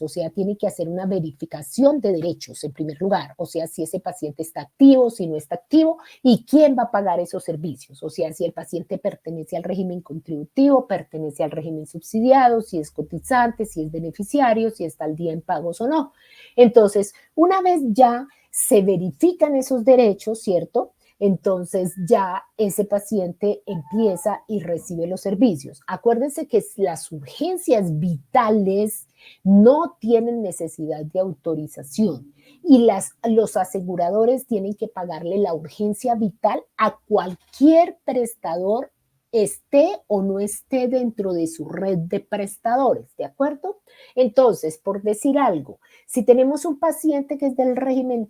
O sea, tiene que hacer una verificación de derechos en primer lugar, o sea, si ese paciente está activo, si no está activo y quién va a pagar esos servicios, o sea, si el paciente pertenece al régimen contributivo, pertenece al régimen subsidiado, si es cotizante, si es beneficiario, si está al día en pagos o no. Entonces, una vez ya se verifican esos derechos, ¿cierto? Entonces ya ese paciente empieza y recibe los servicios. Acuérdense que las urgencias vitales no tienen necesidad de autorización y los aseguradores tienen que pagarle la urgencia vital a cualquier prestador esté o no esté dentro de su red de prestadores, ¿de acuerdo? Entonces, por decir algo, si tenemos un paciente que es del régimen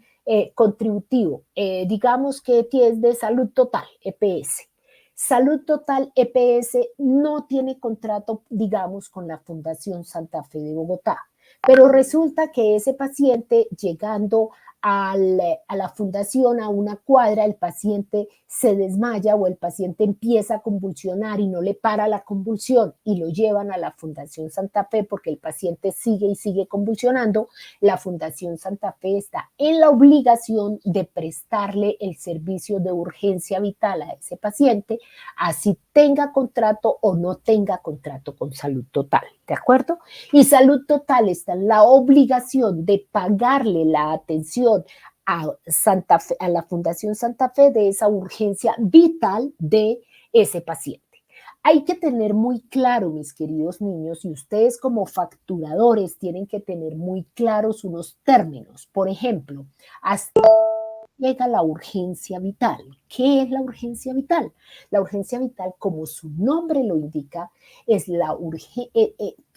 contributivo, digamos que es de Salud Total, EPS. Salud Total EPS no tiene contrato, digamos, con la Fundación Santa Fe de Bogotá, pero resulta que ese paciente llegando a la fundación, a una cuadra, el paciente se desmaya o el paciente empieza a convulsionar y no le para la convulsión y lo llevan a la Fundación Santa Fe porque el paciente sigue y sigue convulsionando, la Fundación Santa Fe está en la obligación de prestarle el servicio de urgencia vital a ese paciente, así tenga contrato o no tenga contrato con Salud Total, ¿de acuerdo? Y Salud Total está en la obligación de pagarle la atención a la Fundación Santa Fe de esa urgencia vital de ese paciente. Hay que tener muy claro, mis queridos niños, y ustedes como facturadores tienen que tener muy claros unos términos. Por ejemplo, hasta llega la urgencia vital. ¿Qué es la urgencia vital? La urgencia vital, como su nombre lo indica, es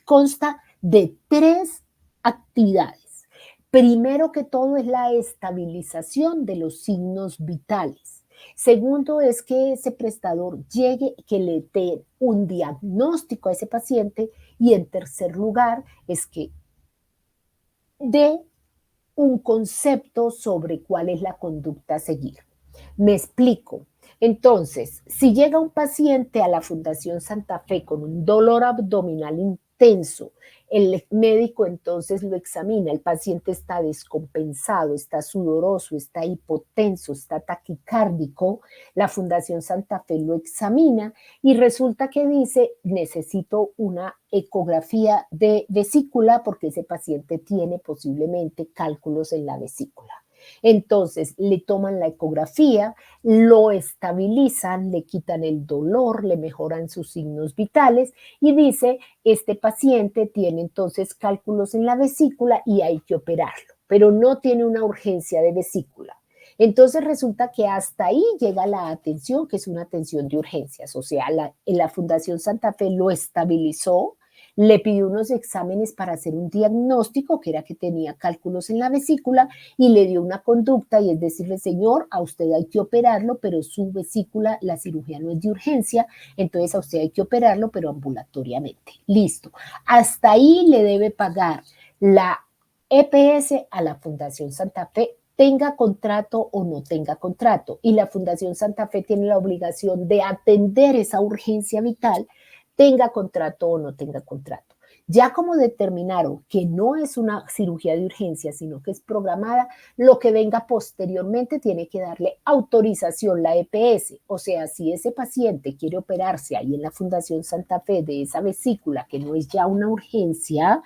consta de 3 actividades. Primero que todo es la estabilización de los signos vitales. Segundo es que ese prestador llegue, que le dé un diagnóstico a ese paciente. Y en tercer lugar es que dé un concepto sobre cuál es la conducta a seguir. Me explico. Entonces, si llega un paciente a la Fundación Santa Fe con un dolor abdominal intenso, el médico entonces lo examina, el paciente está descompensado, está sudoroso, está hipotenso, está taquicárdico, la Fundación Santa Fe lo examina y resulta que dice, necesito una ecografía de vesícula porque ese paciente tiene posiblemente cálculos en la vesícula. Entonces le toman la ecografía, lo estabilizan, le quitan el dolor, le mejoran sus signos vitales y dice, este paciente tiene entonces cálculos en la vesícula y hay que operarlo, pero no tiene una urgencia de vesícula. Entonces resulta que hasta ahí llega la atención, que es una atención de urgencias, o sea, la Fundación Santa Fe lo estabilizó, le pidió unos exámenes para hacer un diagnóstico, que era que tenía cálculos en la vesícula, y le dio una conducta, y es decirle, señor, a usted hay que operarlo, pero su vesícula, la cirugía no es de urgencia, entonces a usted hay que operarlo, pero ambulatoriamente. Listo. Hasta ahí le debe pagar la EPS a la Fundación Santa Fe, tenga contrato o no tenga contrato. Y la Fundación Santa Fe tiene la obligación de atender esa urgencia vital, tenga contrato o no tenga contrato. Ya como determinaron que no es una cirugía de urgencia, sino que es programada, lo que venga posteriormente tiene que darle autorización la EPS. O sea, si ese paciente quiere operarse ahí en la Fundación Santa Fe de esa vesícula, que no es ya una urgencia,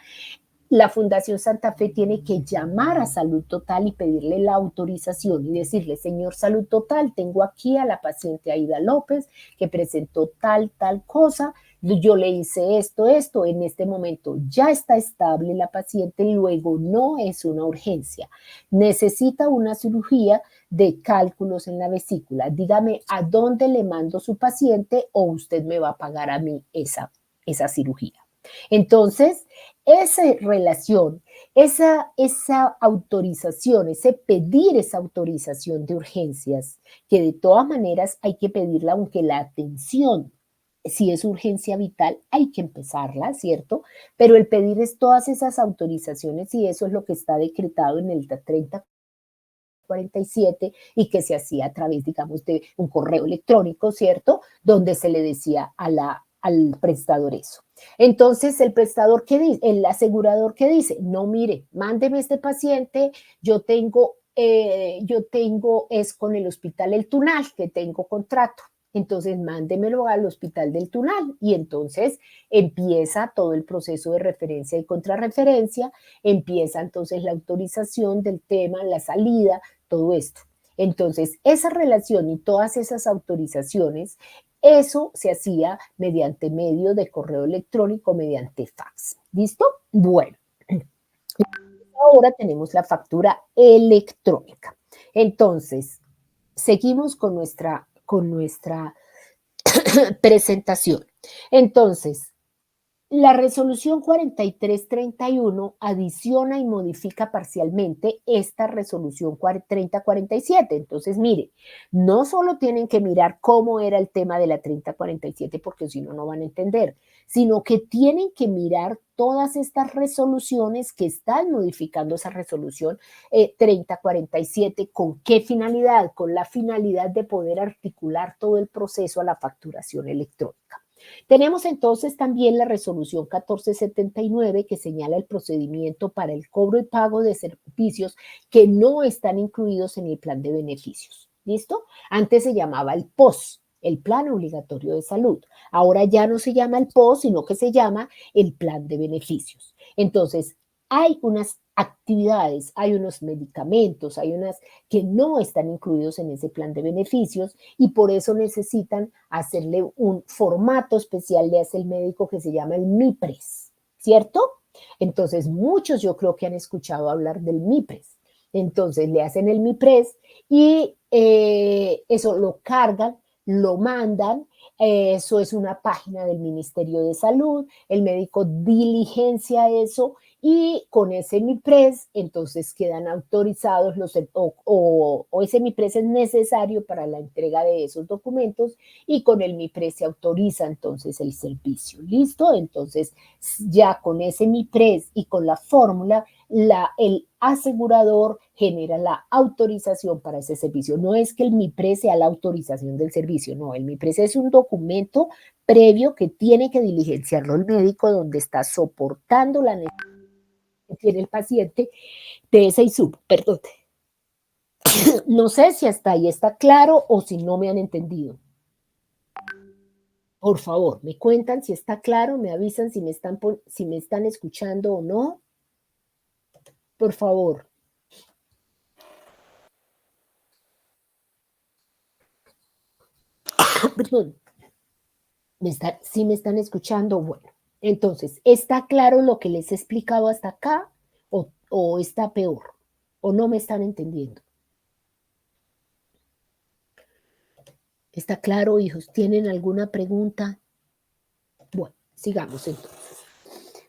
la Fundación Santa Fe tiene que llamar a Salud Total y pedirle la autorización y decirle, señor Salud Total, tengo aquí a la paciente Aida López que presentó tal cosa, yo le hice esto, en este momento ya está estable la paciente, luego no es una urgencia, necesita una cirugía de cálculos en la vesícula, dígame a dónde le mando su paciente o usted me va a pagar a mí esa cirugía. Entonces, esa relación, esa autorización, ese pedir esa autorización de urgencias, que de todas maneras hay que pedirla, aunque la atención, si es urgencia vital, hay que empezarla, ¿cierto? Pero el pedir es todas esas autorizaciones y eso es lo que está decretado en el 3047 y que se hacía a través, digamos, de un correo electrónico, ¿cierto? Donde se le decía al prestador eso. Entonces, el prestador que dice, el asegurador que dice, no, mire, mándeme este paciente, yo tengo, es con el Hospital El Tunal, que tengo contrato. Entonces, mándemelo al Hospital del Tunal y entonces empieza todo el proceso de referencia y contrarreferencia, empieza entonces la autorización del tema, la salida, todo esto. Entonces, esa relación y todas esas autorizaciones, eso se hacía mediante medio de correo electrónico, mediante fax. ¿Listo? Bueno, ahora tenemos la factura electrónica. Entonces, seguimos con nuestra presentación. Entonces, la resolución 4331 adiciona y modifica parcialmente esta resolución 3047. Entonces, mire, no solo tienen que mirar cómo era el tema de la 3047, porque si no, no van a entender, sino que tienen que mirar todas estas resoluciones que están modificando esa resolución 3047. ¿Con qué finalidad? Con la finalidad de poder articular todo el proceso a la facturación electrónica. Tenemos entonces también la resolución 1479 que señala el procedimiento para el cobro y pago de servicios que no están incluidos en el plan de beneficios. ¿Listo? Antes se llamaba el POS, el plan obligatorio de salud. Ahora ya no se llama el POS, sino que se llama el plan de beneficios. Entonces, hay unas actividades, hay unos medicamentos, hay unas que no están incluidos en ese plan de beneficios y por eso necesitan hacerle un formato especial, le hace el médico que se llama el MIPRES, ¿cierto? Entonces, muchos yo creo que han escuchado hablar del MIPRES. Entonces, le hacen el MIPRES y eso lo cargan, lo mandan. Eso es una página del Ministerio de Salud, el médico diligencia eso y con ese MIPRES entonces quedan autorizados o ese MIPRES es necesario para la entrega de esos documentos y con el MIPRES se autoriza entonces el servicio. ¿Listo? Entonces ya con ese MIPRES y con la fórmula el asegurador genera la autorización para ese servicio. No es que el MIPRES sea la autorización del servicio, no, el MIPRES es un documento previo que tiene que diligenciarlo el médico donde está soportando la necesidad que tiene el paciente de ese insumo. Perdón. No sé si hasta ahí está claro o si no me han entendido. Por favor, me cuentan si está claro, me avisan si me están escuchando o no. Por favor. Perdón. ¿Sí me están escuchando? Bueno, entonces, ¿está claro lo que les he explicado hasta acá o está peor? ¿O no me están entendiendo? ¿Está claro, hijos? ¿Tienen alguna pregunta? Bueno, sigamos entonces.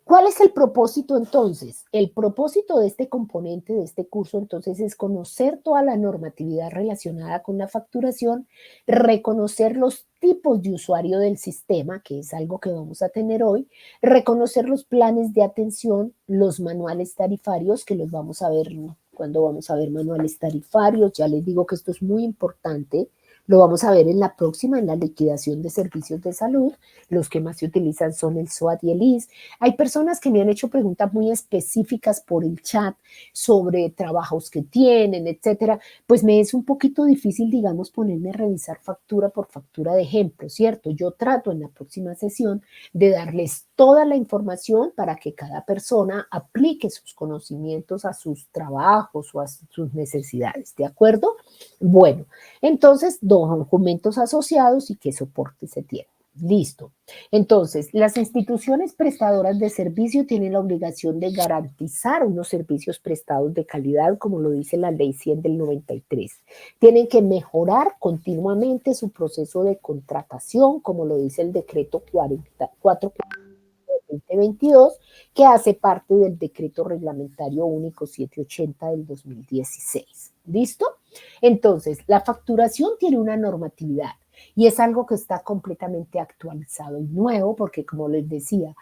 ¿Cuál es el propósito entonces? El propósito de este componente de este curso entonces es conocer toda la normatividad relacionada con la facturación, reconocer los tipos de usuario del sistema, que es algo que vamos a tener hoy, reconocer los planes de atención, los manuales tarifarios, que los vamos a ver cuando vamos a ver manuales tarifarios, ya les digo que esto es muy importante, Lo vamos a ver en la próxima, en la liquidación de servicios de salud. Los que más se utilizan son el SOAT y el IS. Hay personas que me han hecho preguntas muy específicas por el chat sobre trabajos que tienen, etcétera. Pues me es un poquito difícil, digamos, ponerme a revisar factura por factura de ejemplo, ¿cierto? Yo trato en la próxima sesión de darles toda la información para que cada persona aplique sus conocimientos a sus trabajos o a sus necesidades, ¿de acuerdo? Bueno, entonces, documentos asociados y qué soporte se tiene. Listo. Entonces, las instituciones prestadoras de servicio tienen la obligación de garantizar unos servicios prestados de calidad, como lo dice la Ley 100 del 93. Tienen que mejorar continuamente su proceso de contratación, como lo dice el decreto 2022, que hace parte del decreto reglamentario único 780 del 2016. ¿Listo? Entonces, la facturación tiene una normatividad y es algo que está completamente actualizado y nuevo porque, como les decía,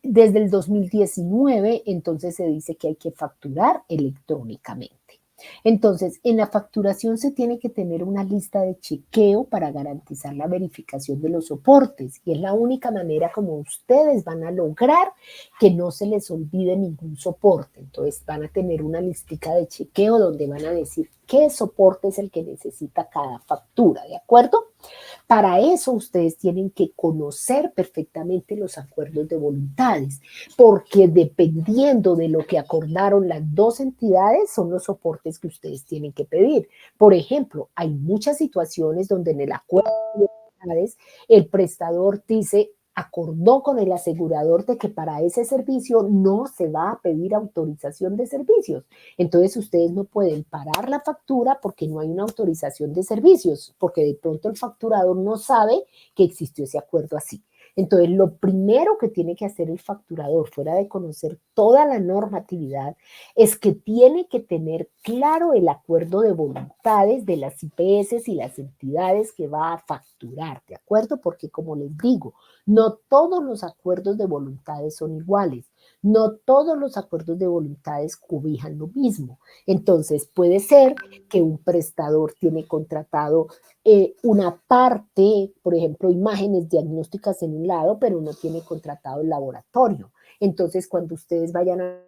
desde el 2019, entonces se dice que hay que facturar electrónicamente. Entonces, en la facturación se tiene que tener una lista de chequeo para garantizar la verificación de los soportes y es la única manera como ustedes van a lograr que no se les olvide ningún soporte. Entonces, van a tener una listica de chequeo donde van a decir qué soporte es el que necesita cada factura, ¿de acuerdo? Para eso ustedes tienen que conocer perfectamente los acuerdos de voluntades, porque dependiendo de lo que acordaron las dos entidades son los soportes que ustedes tienen que pedir. Por ejemplo, hay muchas situaciones donde en el acuerdo de voluntades el prestador dice, acordó con el asegurador de que para ese servicio no se va a pedir autorización de servicios. Entonces ustedes no pueden parar la factura porque no hay una autorización de servicios, porque de pronto el facturador no sabe que existió ese acuerdo así. Entonces, lo primero que tiene que hacer el facturador, fuera de conocer toda la normatividad, es que tiene que tener claro el acuerdo de voluntades de las IPS y las entidades que va a facturar, ¿de acuerdo? Porque, como les digo, no todos los acuerdos de voluntades son iguales. No todos los acuerdos de voluntades cobijan lo mismo. Entonces, puede ser que un prestador tiene contratado una parte, por ejemplo, imágenes diagnósticas en un lado, pero no tiene contratado el laboratorio. Entonces, cuando ustedes vayan a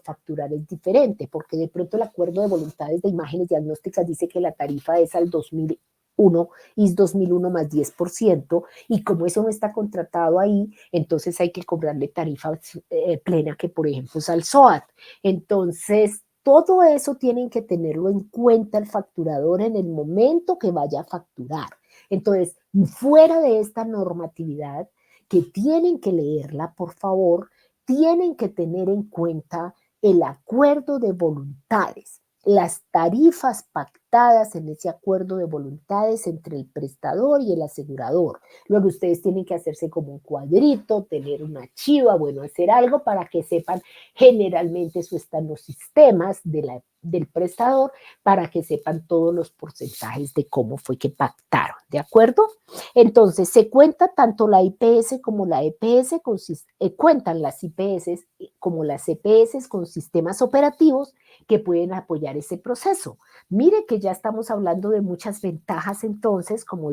facturar es diferente, porque de pronto el acuerdo de voluntades de imágenes diagnósticas dice que la tarifa es al 2001, IS 2001 más 10%, y como eso no está contratado ahí, entonces hay que cobrarle tarifa plena, que por ejemplo es al SOAT. Entonces, todo eso tienen que tenerlo en cuenta el facturador en el momento que vaya a facturar. Entonces, fuera de esta normatividad, que tienen que leerla, por favor, tienen que tener en cuenta el acuerdo de voluntades, las tarifas pactadas en ese acuerdo de voluntades entre el prestador y el asegurador. Luego ustedes tienen que hacerse como un cuadrito, tener una chiva, bueno, hacer algo para que sepan, generalmente eso está en los sistemas del prestador, para que sepan todos los porcentajes de cómo fue que pactaron, ¿de acuerdo? Entonces, se cuenta tanto la IPS como la EPS, cuentan las IPS como las EPS con sistemas operativos que pueden apoyar ese proceso. Mire que ya estamos hablando de muchas ventajas entonces, como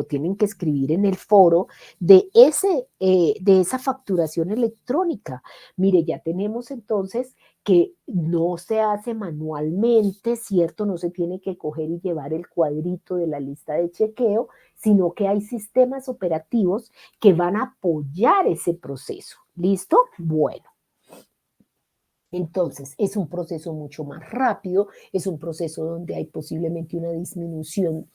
tienen que escribir en el foro, de esa facturación electrónica. Mire, ya tenemos entonces que no se hace manualmente, ¿cierto? No se tiene que coger y llevar el cuadrito de la lista de chequeo, sino que hay sistemas operativos que van a apoyar ese proceso. ¿Listo? Bueno. Entonces, es un proceso mucho más rápido, es un proceso donde hay posiblemente una disminución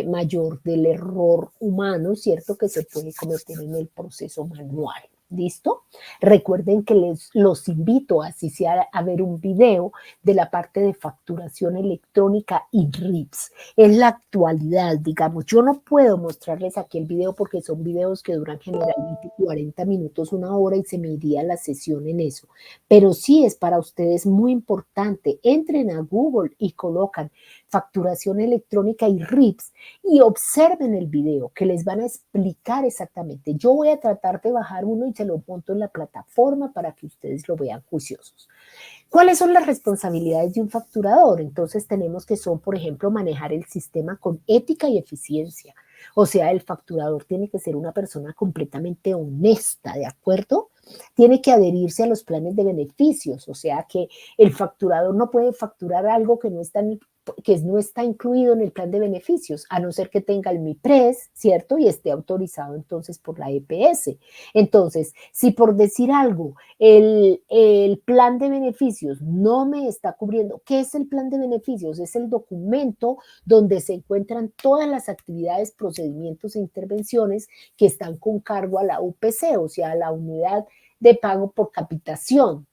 mayor del error humano, ¿cierto? Que se puede cometer en el proceso manual. ¿Listo? Recuerden que los invito así sea a ver un video de la parte de facturación electrónica y RIPS. Es la actualidad, digamos. Yo no puedo mostrarles aquí el video porque son videos que duran generalmente 40 minutos, una hora y se me iría la sesión en eso. Pero sí es para ustedes muy importante. Entren a Google y colocan facturación electrónica y RIPS y observen el video que les van a explicar exactamente. Yo voy a tratar de bajar uno y se lo monto en la plataforma para que ustedes lo vean juiciosos. ¿Cuáles son las responsabilidades de un facturador? Entonces tenemos que son, por ejemplo, manejar el sistema con ética y eficiencia. O sea, el facturador tiene que ser una persona completamente honesta, ¿de acuerdo? Tiene que adherirse a los planes de beneficios, o sea que el facturador no puede facturar algo que no está incluido en el plan de beneficios, a no ser que tenga el MIPRES, ¿cierto? Y esté autorizado entonces por la EPS. Entonces, si por decir algo, el plan de beneficios no me está cubriendo, ¿qué es el plan de beneficios? Es el documento donde se encuentran todas las actividades, procedimientos e intervenciones que están con cargo a la UPC, o sea, a la unidad de pago por capitación.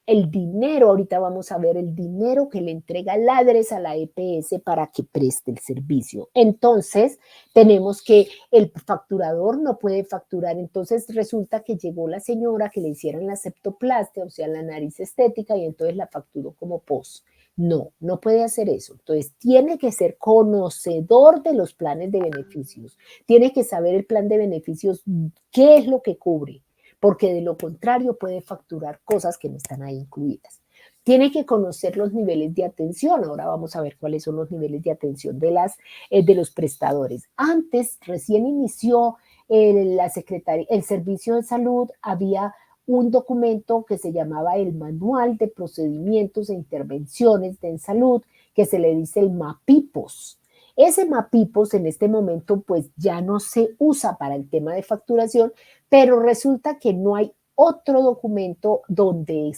El dinero, ahorita vamos a ver el dinero que le entrega el ADRES a la EPS para que preste el servicio. Entonces, tenemos que el facturador no puede facturar. Entonces, resulta que llegó la señora que le hicieran la septoplastia, o sea, la nariz estética, y entonces la facturó como POS. No, no puede hacer eso. Entonces, tiene que ser conocedor de los planes de beneficios. Tiene que saber el plan de beneficios, qué es lo que cubre, porque de lo contrario puede facturar cosas que no están ahí incluidas. Tiene que conocer los niveles de atención. Ahora vamos a ver cuáles son los niveles de atención de los prestadores. Antes, recién inició el Servicio de Salud, había un documento que se llamaba el Manual de Procedimientos e Intervenciones en Salud, que se le dice el MAPIPOS. Ese MAPIPOS en este momento pues ya no se usa para el tema de facturación, pero resulta que no hay otro documento donde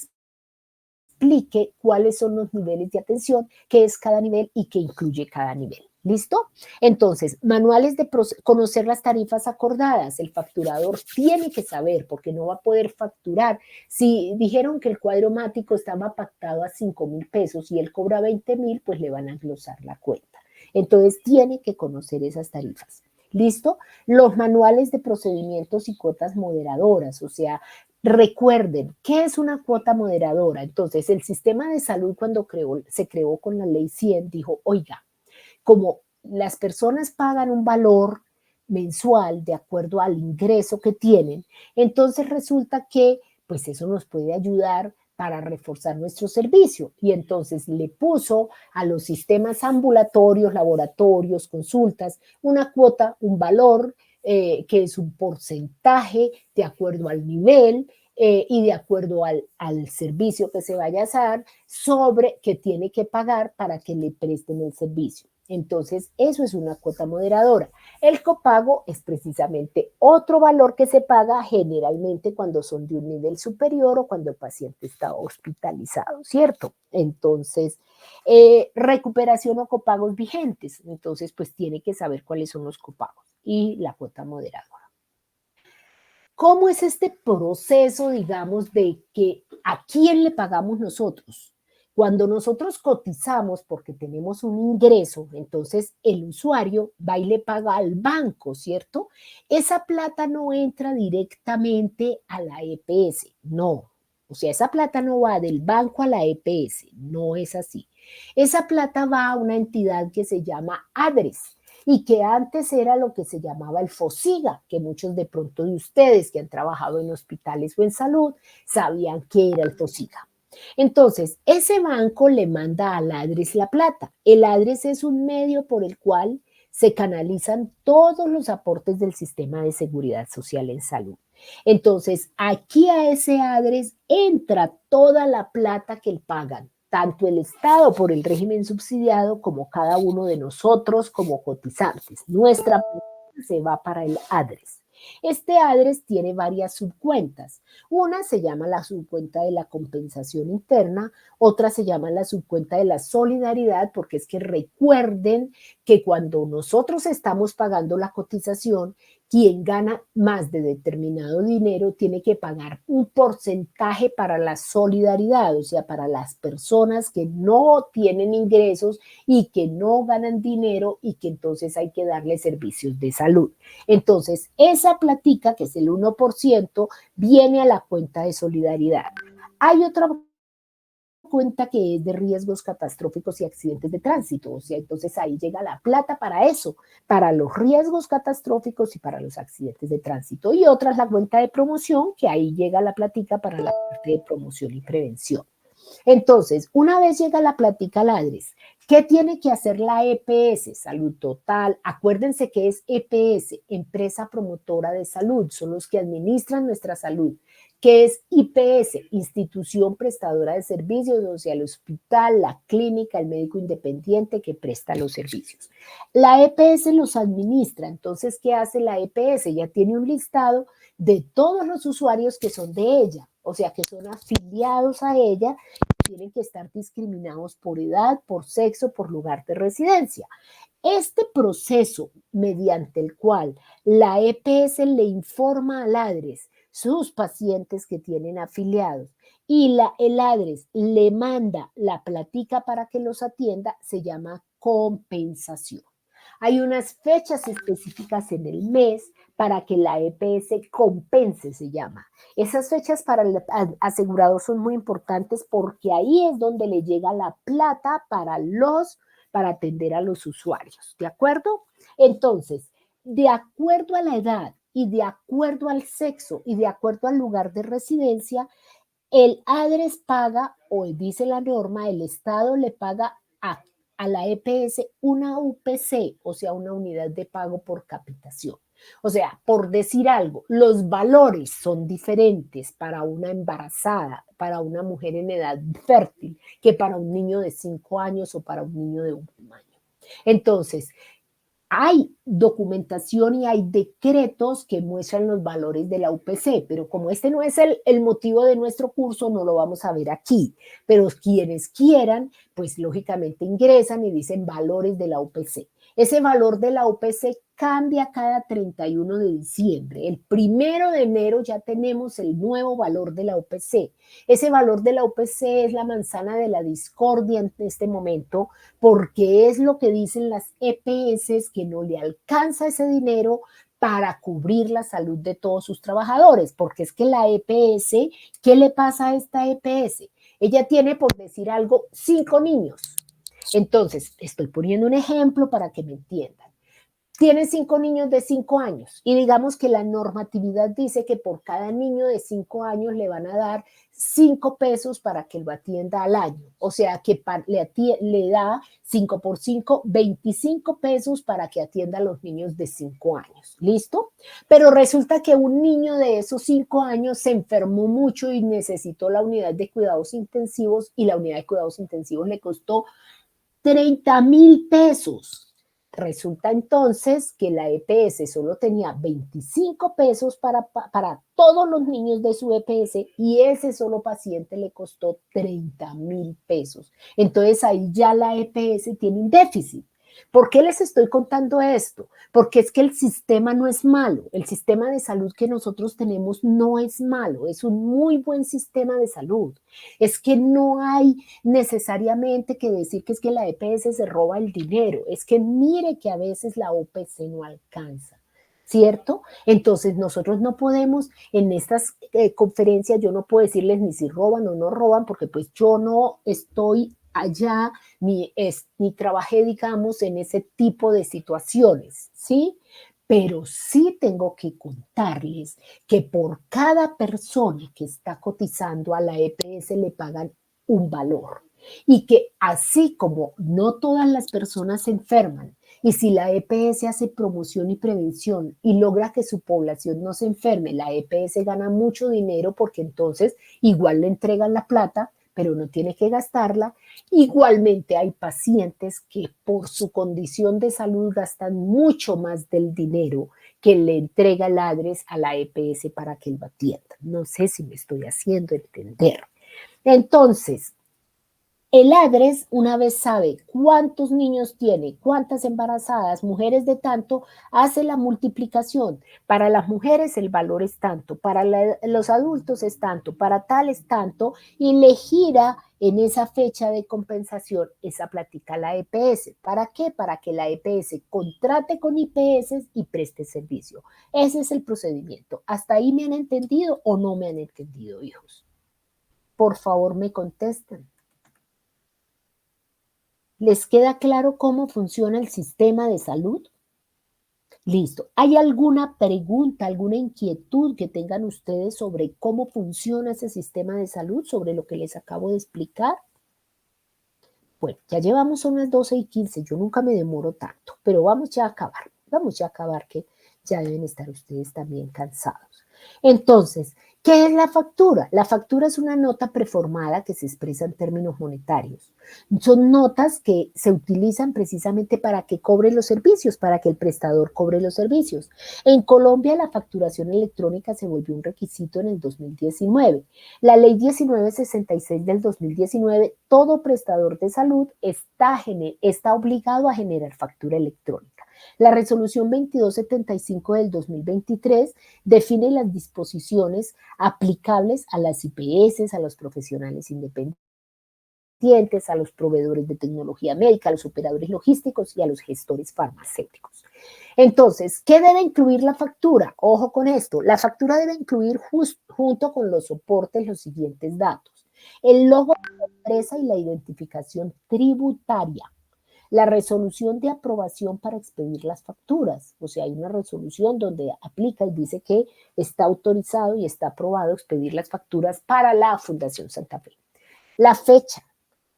explique cuáles son los niveles de atención, qué es cada nivel y qué incluye cada nivel. ¿Listo? Entonces, manuales de conocer las tarifas acordadas. El facturador tiene que saber, porque no va a poder facturar. Si dijeron que el cuadro mático estaba pactado a 5,000 pesos y él cobra 20,000, pues le van a glosar la cuenta. Entonces, tiene que conocer esas tarifas. ¿Listo? Los manuales de procedimientos y cuotas moderadoras, o sea, recuerden, ¿qué es una cuota moderadora? Entonces, el sistema de salud cuando se creó con la ley 100 dijo, oiga, como las personas pagan un valor mensual de acuerdo al ingreso que tienen, entonces resulta que pues eso nos puede ayudar para reforzar nuestro servicio. Y entonces le puso a los sistemas ambulatorios, laboratorios, consultas, una cuota, un valor que es un porcentaje de acuerdo al nivel y de acuerdo al servicio que se vaya a dar, sobre que tiene que pagar para que le presten el servicio. Entonces, eso es una cuota moderadora. El copago es precisamente otro valor que se paga generalmente cuando son de un nivel superior o cuando el paciente está hospitalizado, ¿cierto? Entonces, recuperación o copagos vigentes. Entonces, pues tiene que saber cuáles son los copagos y la cuota moderadora. ¿Cómo es este proceso, digamos, de que a quién le pagamos nosotros? Cuando nosotros cotizamos porque tenemos un ingreso, entonces el usuario va y le paga al banco, ¿cierto? Esa plata no entra directamente a la EPS, no. O sea, esa plata no va del banco a la EPS, no es así. Esa plata va a una entidad que se llama ADRES y que antes era lo que se llamaba el FOSIGA, que muchos de pronto de ustedes que han trabajado en hospitales o en salud sabían qué era el FOSIGA. Entonces, ese banco le manda al ADRES la plata. El ADRES es un medio por el cual se canalizan todos los aportes del sistema de seguridad social en salud. Entonces, aquí a ese ADRES entra toda la plata que pagan, tanto el Estado por el régimen subsidiado como cada uno de nosotros como cotizantes. Nuestra plata se va para el ADRES. Este ADRES tiene varias subcuentas. Una se llama la subcuenta de la compensación interna, otra se llama la subcuenta de la solidaridad, porque es que recuerden que cuando nosotros estamos pagando la cotización, quien gana más de determinado dinero tiene que pagar un porcentaje para la solidaridad, o sea, para las personas que no tienen ingresos y que no ganan dinero y que entonces hay que darle servicios de salud. Entonces, esa platica, que es el 1%, viene a la cuenta de solidaridad. Hay otra cuenta que es de riesgos catastróficos y accidentes de tránsito, o sea, entonces ahí llega la plata para eso, para los riesgos catastróficos y para los accidentes de tránsito. Y otra es la cuenta de promoción, que ahí llega la platica para la parte de promoción y prevención. Entonces, una vez llega la plática al ADRES, ¿qué tiene que hacer la EPS? Salud Total. Acuérdense que es EPS, Empresa Promotora de Salud, son los que administran nuestra salud. ¿Qué es IPS? Institución Prestadora de Servicios, o sea, el hospital, la clínica, el médico independiente que presta los servicios. La EPS los administra, entonces, ¿qué hace la EPS? Ya tiene un listado de todos los usuarios que son de ella, o sea, que son afiliados a ella, tienen que estar discriminados por edad, por sexo, por lugar de residencia. Este proceso mediante el cual la EPS le informa al ADRES sus pacientes que tienen afiliados y el ADRES le manda la platica para que los atienda, se llama compensación. Hay unas fechas específicas en el mes para que la EPS compense, se llama. Esas fechas para el asegurador son muy importantes porque ahí es donde le llega la plata para atender a los usuarios, ¿de acuerdo? Entonces, de acuerdo a la edad y de acuerdo al sexo y de acuerdo al lugar de residencia, el ADRES paga, o dice la norma, el Estado le paga a la EPS una UPC, o sea, una unidad de pago por capitación. O sea, por decir algo, los valores son diferentes para una embarazada, para una mujer en edad fértil, que para un niño de 5 años o para un niño de 1 año. Entonces, hay documentación y hay decretos que muestran los valores de la UPC, pero como este no es el motivo de nuestro curso, no lo vamos a ver aquí. Pero quienes quieran, pues lógicamente ingresan y dicen valores de la UPC. Ese valor de la UPC cambia cada 31 de diciembre. El 1 de enero ya tenemos el nuevo valor de la UPC. Ese valor de la UPC es la manzana de la discordia en este momento, porque es lo que dicen las EPS, que no le alcanza ese dinero para cubrir la salud de todos sus trabajadores, porque es que la EPS, ¿qué le pasa a esta EPS? Ella tiene, por decir algo, 5 niños. Entonces, estoy poniendo un ejemplo para que me entiendan. Tienen 5 niños de 5 años y digamos que la normatividad dice que por cada niño de 5 años le van a dar 5 pesos para que lo atienda al año. O sea que le da 5 por 5, 25 pesos para que atienda a los niños de 5 años. ¿Listo? Pero resulta que un niño de esos 5 años se enfermó mucho y necesitó la unidad de cuidados intensivos y la unidad de cuidados intensivos le costó 30,000 pesos. Resulta entonces que la EPS solo tenía 25 pesos para todos los niños de su EPS y ese solo paciente le costó 30,000 pesos. Entonces ahí ya la EPS tiene un déficit. ¿Por qué les estoy contando esto? Porque es que el sistema no es malo, el sistema de salud que nosotros tenemos no es malo, es un muy buen sistema de salud. Es que no hay necesariamente que decir que es que la EPS se roba el dinero, es que mire que a veces la OPC no alcanza. ¿Cierto? Entonces nosotros no podemos en estas conferencias, yo no puedo decirles ni si roban o no roban, porque pues yo no estoy allá ni trabajé, digamos, en ese tipo de situaciones, ¿sí? Pero sí tengo que contarles que por cada persona que está cotizando a la EPS le pagan un valor. Y que así como no todas las personas se enferman, y si la EPS hace promoción y prevención y logra que su población no se enferme, la EPS gana mucho dinero porque entonces igual le entregan la plata, pero no tiene que gastarla. Igualmente hay pacientes que por su condición de salud gastan mucho más del dinero que le entrega el ADRES a la EPS para que lo atienda. No sé si me estoy haciendo entender. Entonces, el ADRES, una vez sabe cuántos niños tiene, cuántas embarazadas, mujeres de tanto, hace la multiplicación. Para las mujeres el valor es tanto, para los adultos es tanto, para tal es tanto, y le gira en esa fecha de compensación esa plática a la EPS. ¿Para qué? Para que la EPS contrate con IPS y preste servicio. Ese es el procedimiento. ¿Hasta ahí me han entendido o no me han entendido, hijos? Por favor, me contestan. ¿Les queda claro cómo funciona el sistema de salud? Listo. ¿Hay alguna pregunta, alguna inquietud que tengan ustedes sobre cómo funciona ese sistema de salud, sobre lo que les acabo de explicar? Bueno, ya llevamos unas 12:15, yo nunca me demoro tanto, pero vamos ya a acabar que ya deben estar ustedes también cansados. Entonces, ¿qué es la factura? La factura es una nota preformada que se expresa en términos monetarios. Son notas que se utilizan precisamente para que cobre los servicios, para que el prestador cobre los servicios. En Colombia la facturación electrónica se volvió un requisito en el 2019. La ley 1966 del 2019, todo prestador de salud está obligado a generar factura electrónica. La resolución 2275 del 2023 define las disposiciones aplicables a las IPS, a los profesionales independientes, a los proveedores de tecnología médica, a los operadores logísticos y a los gestores farmacéuticos. Entonces, ¿qué debe incluir la factura? Ojo con esto, la factura debe incluir junto con los soportes los siguientes datos: el logo de la empresa y la identificación tributaria, la resolución de aprobación para expedir las facturas, o sea, hay una resolución donde aplica y dice que está autorizado y está aprobado expedir las facturas para la Fundación Santa Fe. La fecha,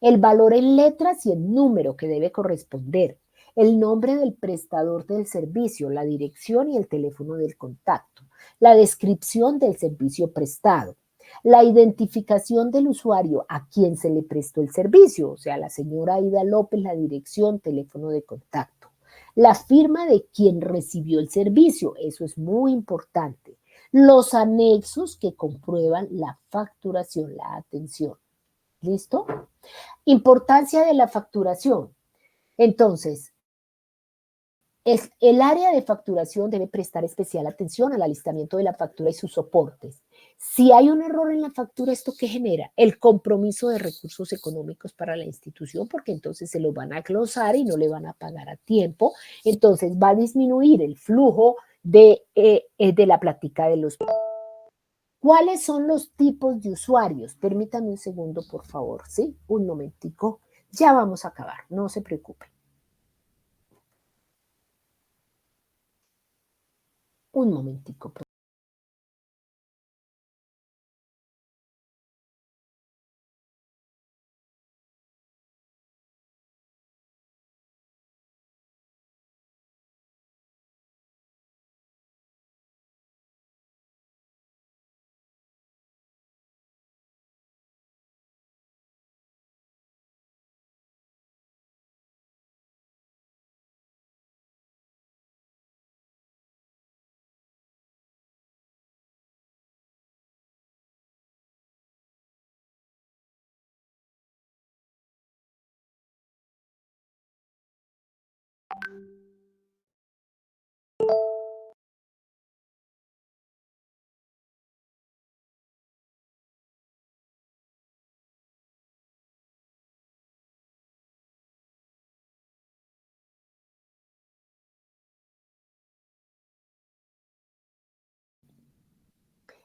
el valor en letras y el número que debe corresponder, el nombre del prestador del servicio, la dirección y el teléfono del contacto, la descripción del servicio prestado, la identificación del usuario a quien se le prestó el servicio, o sea, la señora Aida López, la dirección, teléfono de contacto, la firma de quien recibió el servicio, eso es muy importante, los anexos que comprueban la facturación, la atención. ¿Listo? Importancia de la facturación. Entonces, el área de facturación debe prestar especial atención al alistamiento de la factura y sus soportes. Si hay un error en la factura, ¿esto qué genera? El compromiso de recursos económicos para la institución, porque entonces se lo van a glosar y no le van a pagar a tiempo. Entonces va a disminuir el flujo de la plática de los... ¿Cuáles son los tipos de usuarios? Permítame un segundo, por favor, ¿sí? Un momentico. Ya vamos a acabar, no se preocupen. Un momentico.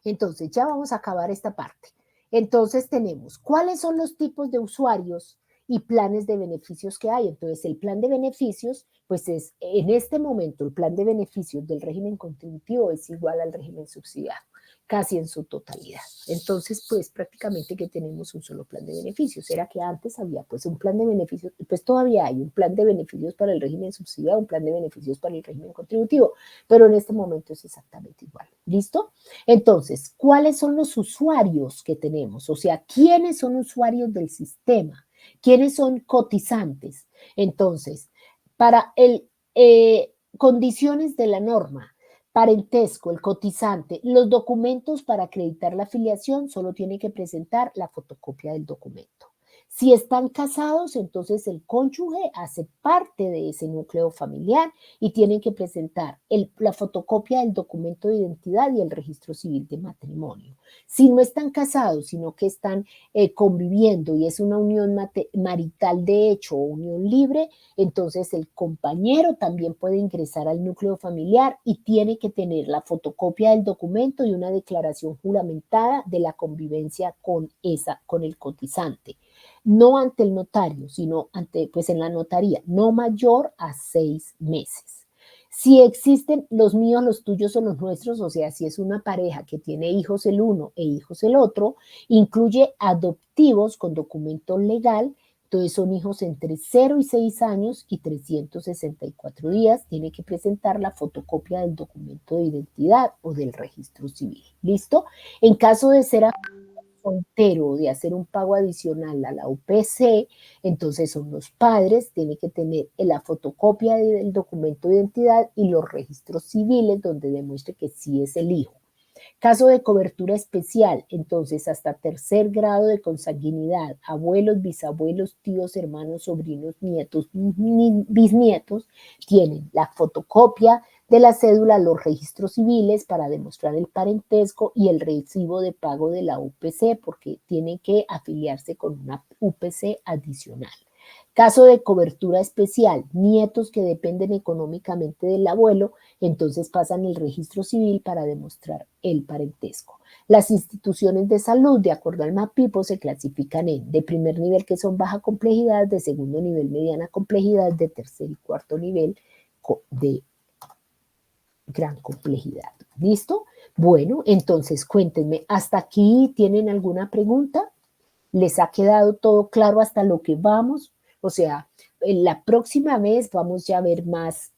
Entonces, ya vamos a acabar esta parte. Entonces, tenemos cuáles son los tipos de usuarios y planes de beneficios que hay. Entonces, el plan de beneficios, pues es en este momento el plan de beneficios del régimen contributivo es igual al régimen subsidiado, casi en su totalidad. Entonces, pues prácticamente que tenemos un solo plan de beneficios. Era que antes había pues un plan de beneficios, pues todavía hay un plan de beneficios para el régimen subsidiado, un plan de beneficios para el régimen contributivo, pero en este momento es exactamente igual. ¿Listo? Entonces, ¿cuáles son los usuarios que tenemos? O sea, ¿quiénes son usuarios del sistema? ¿Quiénes son cotizantes? Entonces, para condiciones de la norma, parentesco, el cotizante, los documentos para acreditar la afiliación solo tiene que presentar la fotocopia del documento. Si están casados, entonces el cónyuge hace parte de ese núcleo familiar y tienen que presentar la fotocopia del documento de identidad y el registro civil de matrimonio. Si no están casados, sino que están conviviendo y es una unión marital de hecho o unión libre, entonces el compañero también puede ingresar al núcleo familiar y tiene que tener la fotocopia del documento y una declaración juramentada de la convivencia con el cotizante. No ante el notario, sino ante, pues en la notaría, no mayor a 6 meses. Si existen los míos, los tuyos o los nuestros, o sea, si es una pareja que tiene hijos el uno e hijos el otro, incluye adoptivos con documento legal, entonces son hijos entre 0 y 6 años y 364 días, tiene que presentar la fotocopia del documento de identidad o del registro civil. ¿Listo? En caso de ser soltero o de hacer un pago adicional a la UPC, entonces son los padres, tiene que tener la fotocopia del documento de identidad y los registros civiles donde demuestre que sí es el hijo. Caso de cobertura especial, entonces hasta tercer grado de consanguinidad, abuelos, bisabuelos, tíos, hermanos, sobrinos, nietos, bisnietos, tienen la fotocopia de la cédula, los registros civiles para demostrar el parentesco y el recibo de pago de la UPC porque tienen que afiliarse con una UPC adicional. Caso de cobertura especial, nietos que dependen económicamente del abuelo, entonces pasan el registro civil para demostrar el parentesco. Las instituciones de salud, de acuerdo al MAPIPO, se clasifican en de primer nivel, que son baja complejidad, de segundo nivel, mediana complejidad, de tercer y cuarto nivel, de gran complejidad. ¿Listo? Bueno, entonces cuéntenme, ¿hasta aquí tienen alguna pregunta? ¿Les ha quedado todo claro hasta lo que vamos? O sea, la próxima vez vamos ya a ver más,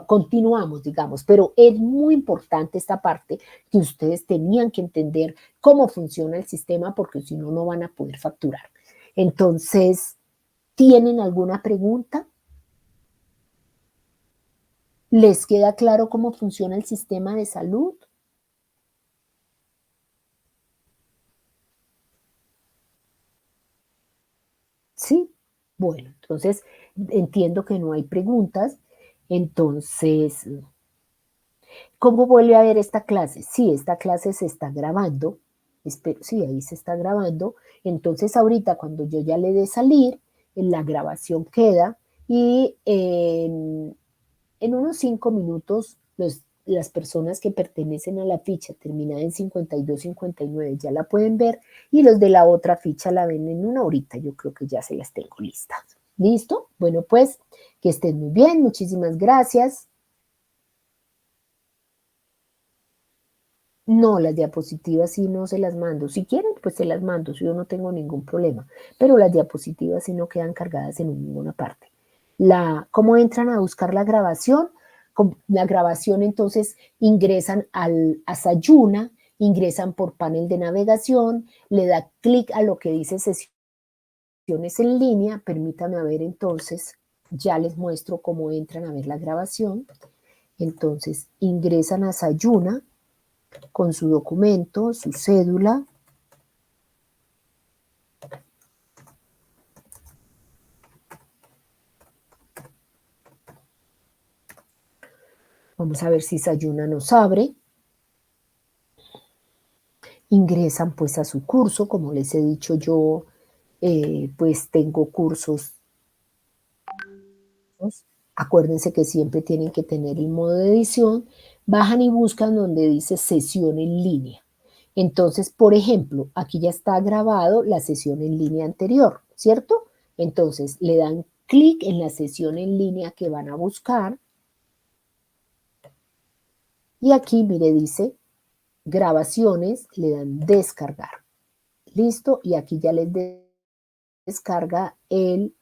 continuamos, digamos, pero es muy importante esta parte que ustedes tenían que entender cómo funciona el sistema porque si no, no van a poder facturar. Entonces, ¿tienen alguna pregunta? ¿Les queda claro cómo funciona el sistema de salud? ¿Sí? Bueno, entonces entiendo que no hay preguntas. Entonces, ¿cómo vuelve a ver esta clase? Sí, esta clase se está grabando. Espero, sí, ahí se está grabando. Entonces, ahorita cuando yo ya le dé salir, la grabación queda y en unos 5 minutos las personas que pertenecen a la ficha terminada en 52-59 ya la pueden ver y los de la otra ficha la ven en una horita. Yo creo que ya se las tengo listas. ¿Listo? Bueno, pues que estén muy bien. Muchísimas gracias. No, las diapositivas sí no se las mando. Si quieren, pues se las mando. Yo no tengo ningún problema. Pero las diapositivas sí no quedan cargadas en ninguna parte. ¿Cómo entran a buscar la grabación? Con la grabación entonces ingresan a Sayuna, ingresan por panel de navegación, le da clic a lo que dice sesiones en línea. Permítanme a ver entonces, ya les muestro cómo entran a ver la grabación. Entonces ingresan a Sayuna con su documento, su cédula. Vamos a ver si Sayuna nos abre. Ingresan pues a su curso, como les he dicho yo, pues tengo cursos. Acuérdense que siempre tienen que tener el modo de edición. Bajan y buscan donde dice sesión en línea. Entonces, por ejemplo, aquí ya está grabado la sesión en línea anterior, ¿cierto? Entonces, le dan clic en la sesión en línea que van a buscar. Y aquí, mire, dice grabaciones, le dan descargar. Listo, y aquí ya les descarga el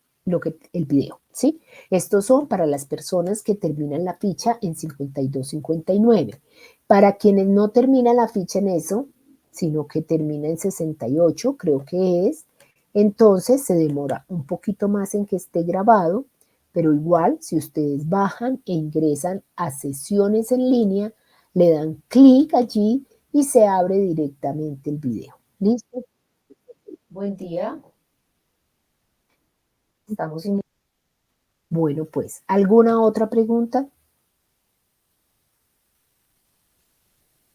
video, ¿sí? Estos son para las personas que terminan la ficha en 52-59. Para quienes no terminan la ficha en eso, sino que termina en 68, creo que es, entonces se demora un poquito más en que esté grabado, pero igual, si ustedes bajan e ingresan a sesiones en línea, le dan clic allí y se abre directamente el video. ¿Listo? Buen día. Estamos en... Bueno, pues, ¿alguna otra pregunta?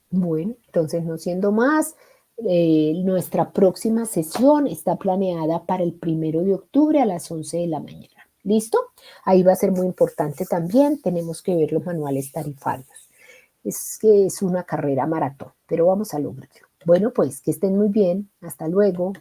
Bueno, entonces no siendo más, nuestra próxima sesión está planeada para el 1 de octubre a las 11 de la mañana. ¿Listo? Ahí va a ser muy importante también, tenemos que ver los manuales tarifarios. Es que es una carrera maratón, pero vamos a lograrlo. Bueno, pues que estén muy bien. Hasta luego.